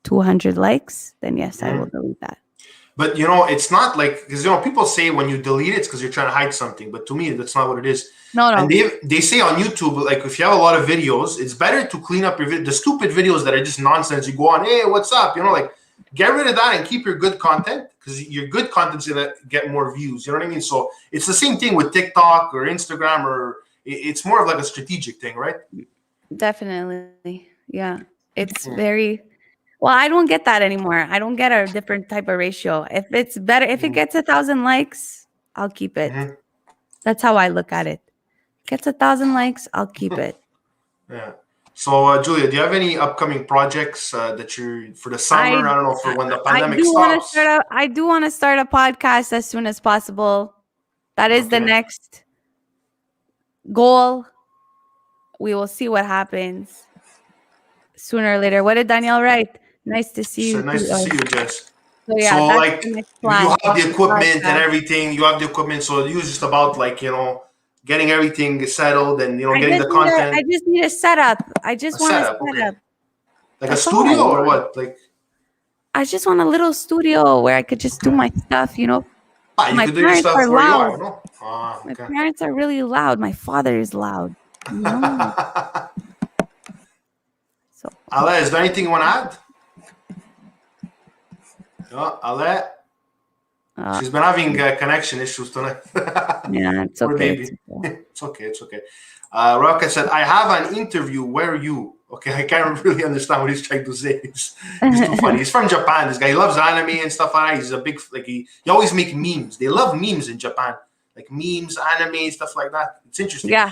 200 likes, then yes, I will delete that. But you know, it's not like, because you know, people say when you delete it's because you're trying to hide something. But to me, that's not what it is. No. And they say on YouTube, like, if you have a lot of videos, it's better to clean up the stupid videos that are just nonsense. You go on, hey, what's up? You know, like, get rid of that and keep your good content, because your good content's gonna get more views. You know what I mean? So it's the same thing with TikTok or Instagram, or it's more of like a strategic thing, right? Definitely. Yeah. It's very well, I don't get that anymore. I don't get a different type of ratio. If it's better, if it gets 1,000 likes, I'll keep it. That's how I look at it. Gets 1,000 likes, I'll keep it. Yeah. So, Julia, do you have any upcoming projects that you're for the summer? I don't know, for when the pandemic stops. I do want to start a podcast as soon as possible. That is the next goal. We will see what happens sooner or later. What did Danielle write? Nice to see you. Nice to see you, Jess. So yeah, so that's like, the next you plan. have the equipment and everything. You have the equipment, so it's just about, like, you know, getting everything settled and, you know, getting the content. I just need a setup. I just want a setup. Like That's a studio or what? Like, I just want a little studio where I could just do my stuff, you know. you My could do your parents stuff are where loud. you are, no? My parents are really loud. My father is loud. You know? So, Ale, is there anything you want to add? No, Ale? She's been having connection issues tonight. Yeah, it's Poor okay. baby. It's okay. Roka said, I have an interview. Where are you? Okay, I can't really understand what he's trying to say. He's too funny. He's from Japan. This guy, he loves anime and stuff like that. He's a big, like, he always make memes. They love memes in Japan. Like memes, anime, stuff like that. It's interesting. Yeah.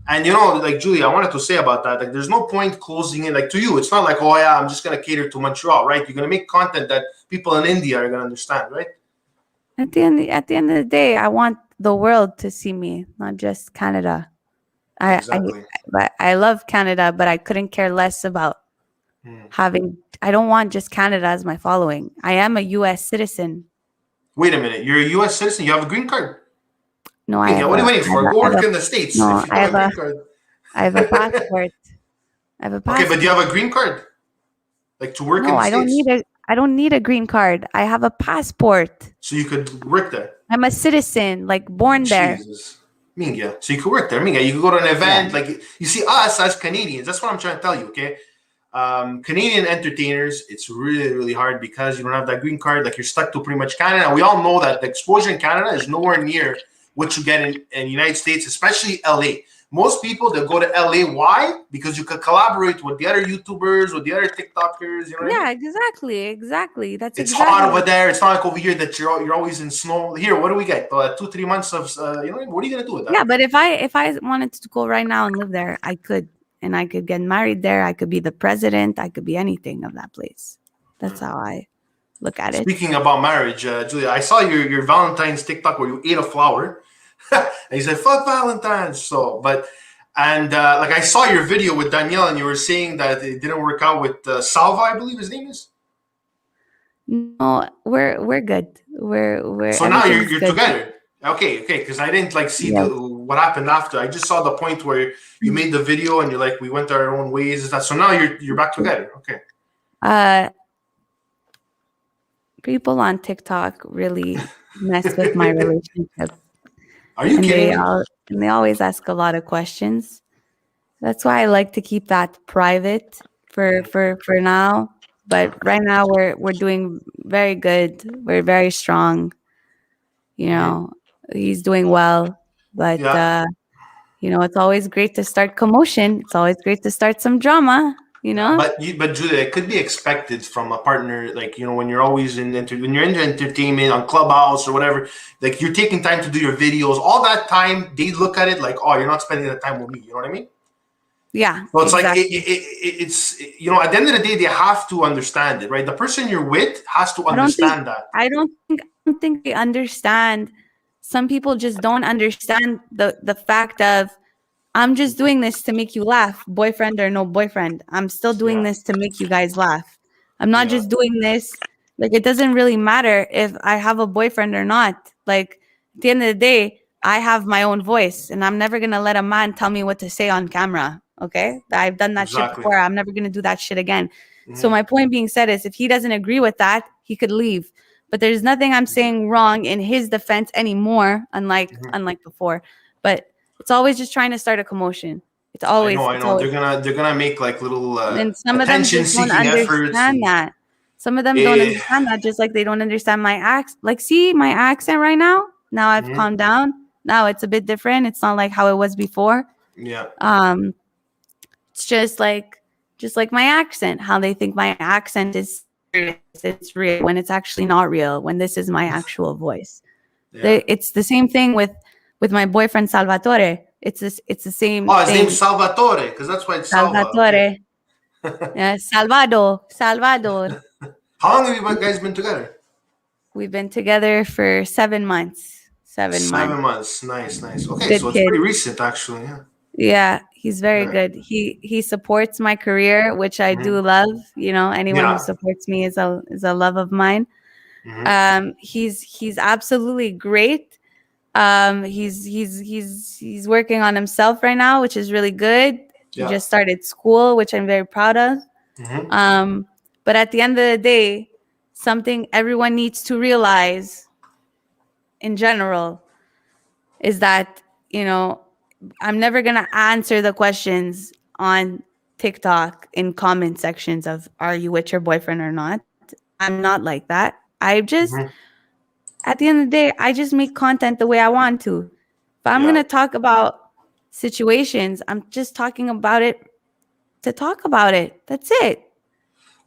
And you know, like, Julia, I wanted to say about that, like, there's no point closing it. Like, to you, it's not like, oh yeah, I'm just gonna cater to Montreal, right? You're gonna make content that people in India are gonna understand, right? At the end of the day, I want the world to see me, not just Canada. Exactly. I love Canada, but I couldn't care less about having. I don't want just Canada as my following. I am a U.S. citizen. Wait a minute, you're a U.S. citizen. You have a green card. No, what are you waiting for? Go work in the States. No, if you have a green card. I have a passport. Okay, but do you have a green card? Like, to work in the States? I don't need a green card. I have a passport. So you could work there. I'm a citizen, like born there. Jesus. Minga. So you could work there. Minga. You could go to an event. Yeah. Like, you see us as Canadians. That's what I'm trying to tell you, okay? Canadian entertainers, it's really, really hard because you don't have that green card. Like, you're stuck to pretty much Canada. We all know that the exposure in Canada is nowhere near what you get in the United States, especially LA. Most people, they go to LA. Why? Because you could collaborate with the other YouTubers, with the other TikTokers. You know? Yeah, exactly. That's it's hot over there. It's not like over here that you're always in snow. Here, what do we get? 2-3 months of you know. What are you gonna do with that? Yeah, but if I wanted to go right now and live there, I could, and I could get married there. I could be the president. I could be anything of that place. That's how I look at it. Speaking about marriage, Julia, I saw your Valentine's TikTok where you ate a flower. And he said, fuck Valentine's. So, but And like I saw your video with Danielle, and you were saying that it didn't work out with Salva, I believe his name is. No, we're good. We're So now everything's you're good. together. Okay, because I didn't like see Yes. what happened after. I just saw the point where you made the video and you're like, we went our own ways. Is that so? Now you're back together. Okay. People on TikTok really mess with my relationship. Are you kidding? And they always ask a lot of questions. That's why I like to keep that private for now. But right now we're doing very good. We're very strong. You know, he's doing well. But Yeah. it's always great to start commotion. It's always great to start some drama. But Julia, it could be expected from a partner, like when you're always when you're into entertainment on Clubhouse or whatever, like you're taking time to do your videos. All that time, they look at it like, oh, you're not spending the time with me. You know what I mean? Yeah. So it's exactly. like it's at the end of the day, they have to understand it, right? The person you're with has to understand that. I don't think they understand. Some people just don't understand the fact of, I'm just doing this to make you laugh, boyfriend or no boyfriend. I'm still doing this to make you guys laugh. I'm not just doing this. Like, it doesn't really matter if I have a boyfriend or not. Like, at the end of the day, I have my own voice, and I'm never going to let a man tell me what to say on camera. Okay? I've done that shit before. I'm never going to do that shit again. So my point being said is, if he doesn't agree with that, he could leave. But there's nothing I'm saying wrong in his defense anymore, unlike before. But it's always just trying to start a commotion. It's always. I know. They're gonna make like little and some of them just don't understand that. Some of them don't understand that, just like they don't understand my accent. Like, see my accent right now. Now I've calmed down. Now it's a bit different. It's not like how it was before. Yeah. It's just like my accent. How they think my accent is serious. It's real when it's actually not real. When this is my actual voice. Yeah. It's the same thing with my boyfriend Salvatore. It's the same. Oh, his name's Salvatore, because that's why it's Salvatore. Yeah, Salvador. How long have you guys been together? We've been together for 7 months. 7 months. Nice. Okay, good so kid. It's pretty recent, actually. Yeah. Yeah, he's very good. He supports my career, which I do love. Anyone who supports me is a love of mine. He's absolutely great. He's working on himself right now, which is really good. He just started school, which I'm very proud of. But at the end of the day, something everyone needs to realize in general is that, I'm never going to answer the questions on TikTok in comment sections of, are you with your boyfriend or not? I'm not like that. I just, at the end of the day, I just make content the way I want to. If I'm going to talk about situations, I'm just talking about it to talk about it. That's it.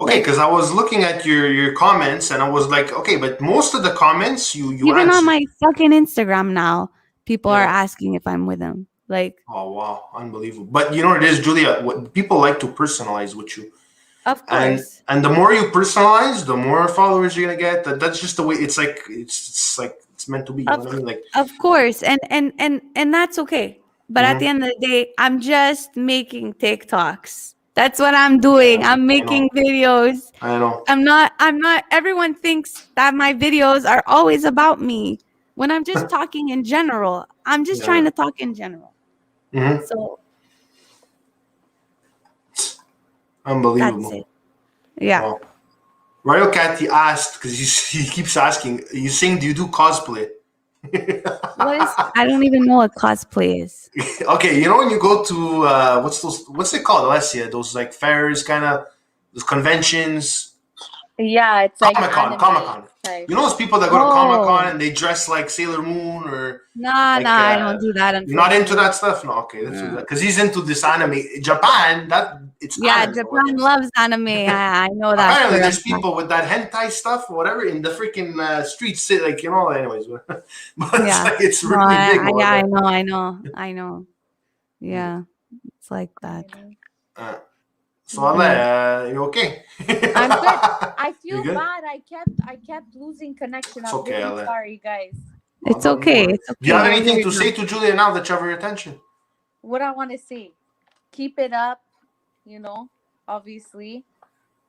Okay, because I was looking at your comments and I was like, okay, but most of the comments you even answered. on my fucking Instagram now, people are asking if I'm with him. Like, oh wow, unbelievable. But you know what it is, Julia? What people like to personalize with you. Of course. And the more you personalize, the more followers you're gonna get. That's just the way it's like. It's meant to be. You know what I mean? Like, of course, and that's okay. But at the end of the day, I'm just making TikToks. That's what I'm doing. I'm making videos. I know. I'm not. Everyone thinks that my videos are always about me. When I'm just talking in general, I'm just trying to talk in general. So. Unbelievable. That's it. Yeah. Wow. Royal Cathy asked, because he keeps asking, you saying, do you do cosplay? I don't even know what cosplay is. Okay, when you go to what's it called, Alesia? Those like fairs, kind of those conventions. Yeah, it's Comic-Con. You know those people that go to Comic-Con and they dress like Sailor Moon or I don't do that. You're not into that stuff? No, okay, let's do that. Because he's into this anime. Japan, anime, Japan loves anime. I know that. Apparently, there's people with that hentai stuff, or whatever, in the freaking streets. Like, anyways. But it's really big. I know. Yeah, it's like that. So, Ale, you okay? I'm good. I feel bad. I kept losing connection. I'm okay, really sorry, guys. It's okay. Do you have anything to say to Julia now that you have her attention? what I want to say, keep it up, obviously.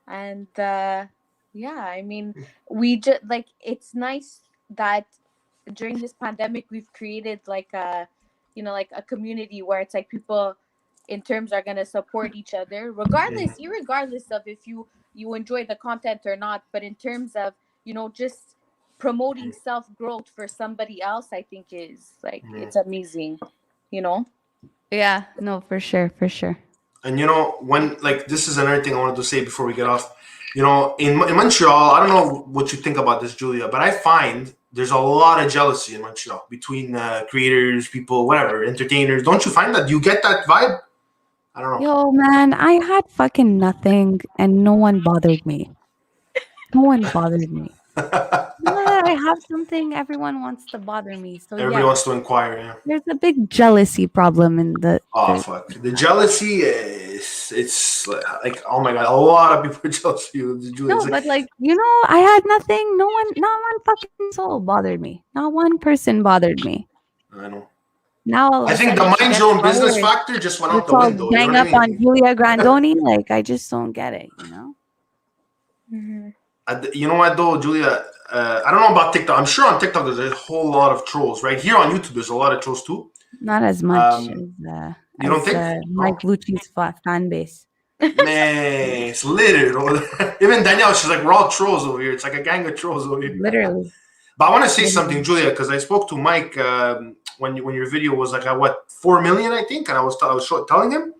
And yeah, I mean, we just like, it's nice that during this pandemic we've created like a, like a community where it's like people in terms are going to support each other regardless, irregardless of if you enjoy the content or not, but in terms of, just promoting self-growth for somebody else, I think is like, it's amazing, Yeah, no, for sure, for sure. And when, like, this is another thing I wanted to say before we get off. In Montreal, I don't know what you think about this, Julia, but I find there's a lot of jealousy in Montreal between creators, people, whatever, entertainers. Don't you find that? You get that vibe? I don't know. Yo, man, I had fucking nothing and no one bothered me. No one bothered me. Yeah, I have something, everyone wants to bother me. So Everybody wants to inquire, yeah. There's a big jealousy problem in the fuck. The jealousy is, it's like, oh my god, a lot of people are jealous of you. Julia. No, but like, I had nothing. Not one fucking soul bothered me. Not one person bothered me. I know. Now I think the mind your own business factor just went out the window. Gang up on Julia Grandoni, like, I just don't get it, You know what though, Julia? I don't know about TikTok. I'm sure on TikTok there's a whole lot of trolls. Right here on YouTube, there's a lot of trolls too. Not as much you don't think? Mike Lucci's fan base. Man, it's littered over there. Even Danielle, she's like, we're all trolls over here. It's like a gang of trolls over here. Literally. But I want to say something, Julia, because I spoke to Mike when your video was like at 4 million, I think, and I was telling him.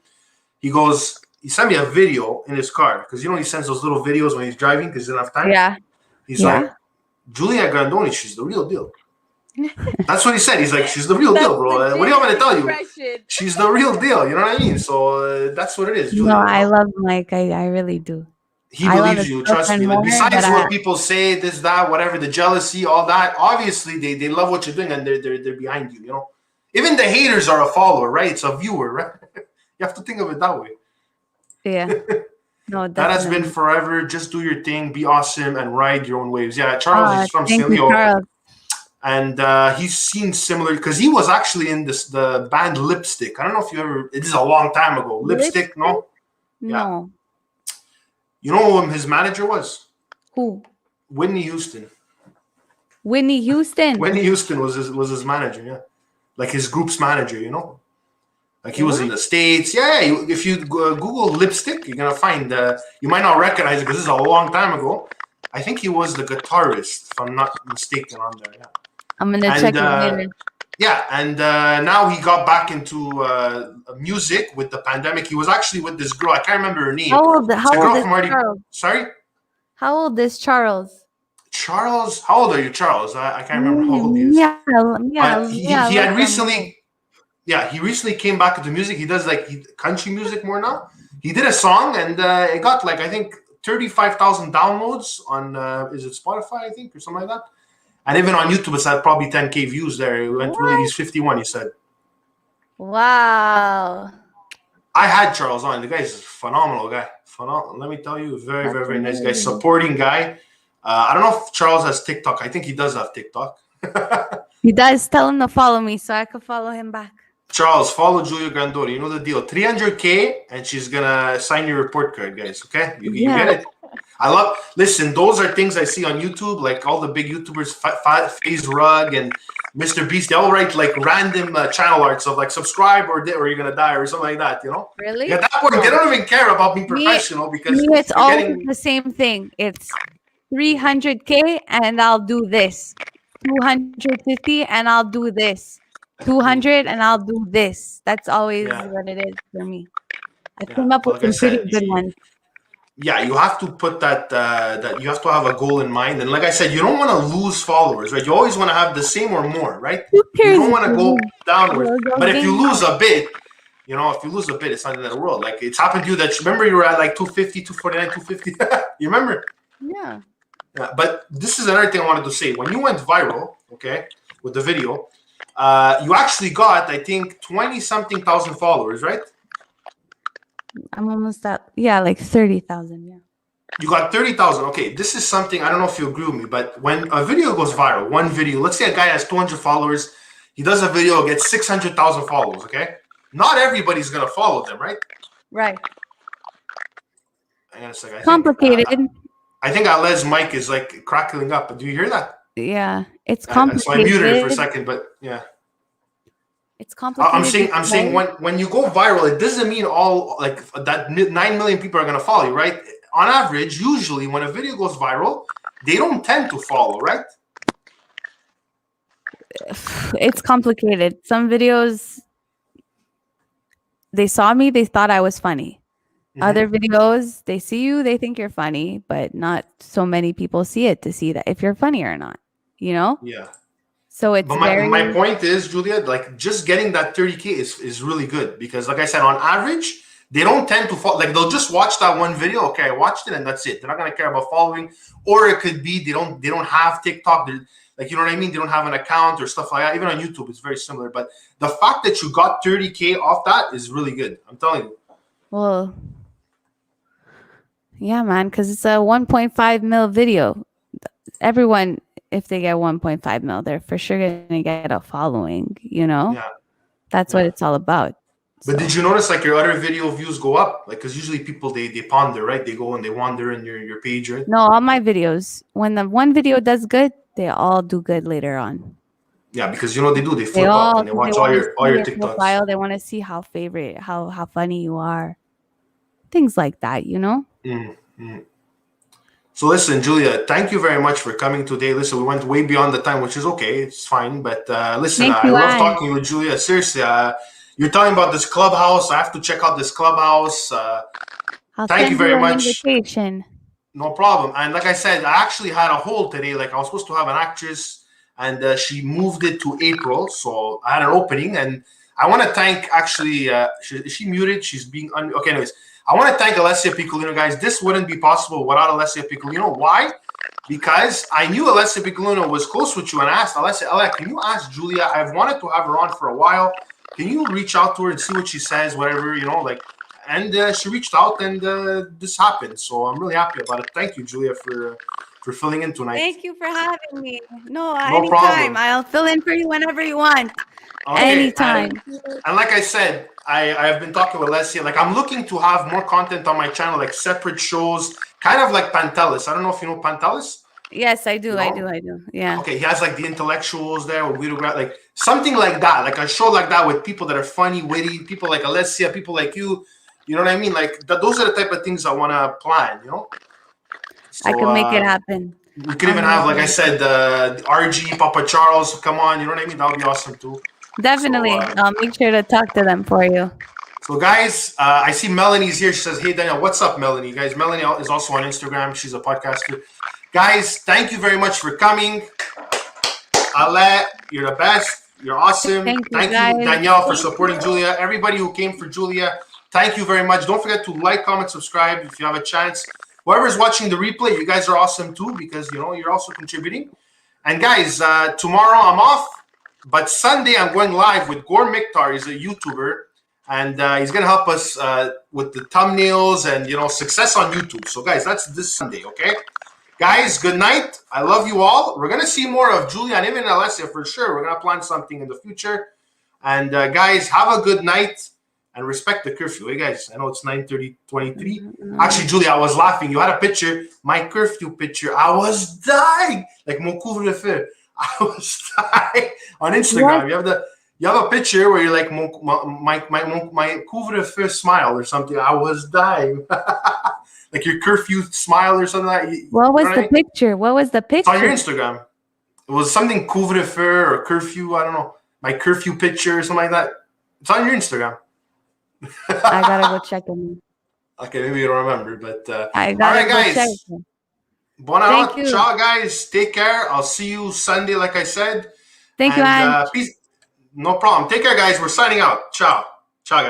He sent me a video in his car because he sends those little videos when he's driving because he doesn't have time. Yeah. He's like, Julia Grandoni, she's the real deal. That's what he said. He's like, she's the real deal, bro. What do you want me to tell you? She's the real deal. You know what I mean? So that's what it is, Julia. No, I love Mike. I really do. He believes you. Trust me. Like, besides what people say, this, that, whatever, the jealousy, all that. Obviously, they love what you're doing and they're behind you. Even the haters are a follower, right? It's a viewer, right? You have to think of it that way. Yeah. No, that has been forever. Just do your thing, be awesome, and ride your own waves. Yeah, Charles is from Silio. And he's seen similar because he was actually in the band Lipstick. I don't know if you ever. It is a long time ago. Lipstick, no. No. Yeah. You know who his manager was? Who? Whitney Houston. Whitney Houston. Whitney Houston was his manager. Yeah, like his group's manager. Like he was in the States. Yeah. If you Google Lipstick, you're gonna find. You might not recognize it because this is a long time ago. I think he was the guitarist, if I'm not mistaken, on there. Yeah. I'm gonna check it later. Yeah, and now he got back into music with the pandemic. He was actually with this girl. I can't remember her name. How old is Charles? Sorry? How old is Charles? Charles? How old are you, Charles? I can't remember how old he is. He had recently... Yeah, he recently came back into music. He does country music more now. He did a song and it got I think 35,000 downloads on is it Spotify, I think, or something like that. And even on YouTube, it's had probably 10K views there. It went really. He's 51. He said. Wow. I had Charles on. The guy's a phenomenal guy. Phenomenal. Let me tell you, very, very, very nice guy. Supporting guy. I don't know if Charles has TikTok. I think he does have TikTok. He does. Tell him to follow me so I can follow him back. Charles, follow Julia Grandoni. You know the deal. 300K, and she's gonna sign your report card, guys. Okay, you get it. Listen, those are things I see on YouTube, like all the big YouTubers, FaZe Rug and Mr. Beast. They all write random channel arts of subscribe or you're gonna die or something like that. Really? At that point, they don't even care about being professional because it's all the same thing. It's 300K and I'll do this. 250 and I'll do this. 200 and I'll do this. That's always what it is for me. I came up with some pretty good ones. Yeah, you have to put that you have to have a goal in mind. And like I said, you don't want to lose followers, right? You always want to have the same or more, right? Who cares? You don't want to go downwards. But if you lose a bit, it's not in the world. Like it's happened to you remember you were at 250, 249, 250. You remember? Yeah. But this is another thing I wanted to say. When you went viral, okay, with the video, you actually got, I think, 20-something thousand followers, right? I'm almost at 30,000. Yeah. You got 30,000. Okay, this is something I don't know if you agree with me, but when a video goes viral, one video, let's say a guy has 200 followers, he does a video, gets 600,000 followers. Okay, not everybody's gonna follow them, right? Right. Hang on a second. Complicated. I think Ales's mic is like crackling up. Do you hear that? Yeah, it's So I complicated. muted it for a second, but yeah. It's complicated. I'm saying when you go viral, it doesn't mean all like that 9 million people are gonna follow you, right? On average, usually when a video goes viral, they don't tend to follow, right? It's complicated. Some videos, they saw me, they thought I was funny. Mm-hmm. Other videos, they see you, they think you're funny, but not so many people see it to see that if you're funny or not, you know? Yeah. So it's my point is, Julia, like just getting that 30K is really good because like I said, on average, they don't tend to follow. Like they'll just watch that one video. Okay, I watched it and that's it. They're not gonna care about following. Or it could be they don't have TikTok. Like, you know what I mean? They don't have an account or stuff like that. Even on YouTube, it's very similar. But the fact that you got 30K off that is really good. I'm telling you. Well, yeah, man, because it's a 1.5 mil video. Everyone, if they get 1.5 mil, they're for sure going to get a following, you know? Yeah. That's what it's all about. But did you notice like your other video views go up? Like, because usually people, they ponder, right? They go and they wander in your page, right? No, all my videos, when the one video does good, they all do good later on. Yeah, because you know they do. They flip up and they watch all your TikToks. Profile. They want to see how funny you are. Things like that, you know? Mm-hmm. So listen, Julia, thank you very much for coming today. Listen, we went way beyond the time, which is okay. It's fine. But listen, I love talking to you, Julia. Seriously, you're talking about this clubhouse. I have to check out this clubhouse. Thank you very much. Invitation. No problem. And like I said, I actually had a hold today. Like I was supposed to have an actress, and she moved it to April. So I had an opening, and I want to thank actually. Is she muted? She's being okay. Anyways, I want to thank Alesia Piccolino, guys. This wouldn't be possible without Alesia Piccolino. Why? Because I knew Alesia Piccolino was close with you, and I asked Alesia, can you ask Julia? I've wanted to have her on for a while. Can you reach out to her and see what she says, whatever, you know, like. And she reached out, and this happened. So I'm really happy about it. Thank you, Julia, for filling in tonight. Thank you for having me. No anytime. Problem. I'll fill in for you whenever you want. Okay. Anytime. And like I said, I've been talking with Alesia. Like I'm looking to have more content on my channel, like separate shows, kind of like Pantelis. I don't know if you know Pantelis. Yes, I do. You know? I do. Yeah. Okay, he has like the intellectuals there with Guido, like something like that, like a show like that with people that are funny, witty, people like Alesia, people like you. You know what I mean? Like those are the type of things I want to plan, you know? So, I can make it happen. We could even have, like I said, the RG, Papa Charles, come on, you know what I mean? That would be awesome too. Definitely. So, I'll make sure to talk to them for you. So guys, I see Melanie's here. She says, hey, Daniel, what's up, Melanie? Guys, Melanie is also on Instagram. She's a podcaster. Guys, thank you very much for coming. Ale, you're the best. You're awesome. Thank you, Danielle, for supporting Julia. Everybody who came for Julia, thank you very much. Don't forget to like, comment, subscribe if you have a chance. Whoever's watching the replay, you guys are awesome too because, you know, you're also contributing. And guys, tomorrow I'm off, but Sunday I'm going live with Gore Miktar. He's a YouTuber, and he's going to help us with the thumbnails and, you know, success on YouTube. So guys, that's this Sunday, okay? Guys, good night. I love you all. We're going to see more of Julia and even Alesia for sure. We're going to plan something in the future. And guys, have a good night. And respect the curfew. Hey guys, I know it's 9:23. Actually, Julia, I was laughing. You had a picture, my curfew picture. I was dying. Like mon couvre-feu. I was dying. On Instagram, what? you have a picture where you're like my couvre-feu smile or something. I was dying. Like your curfew smile or something like that. What was the picture? What was the picture? It's on your Instagram. It was something couvre-feu or curfew. I don't know. My curfew picture or something like that. It's on your Instagram. I gotta go check them. Okay, maybe you don't remember, but I gotta all right, guys. Check. Bonne nuit. Ciao, guys. Take care. I'll see you Sunday, like I said. Thank you, Ange. Peace. No problem. Take care, guys. We're signing out. Ciao.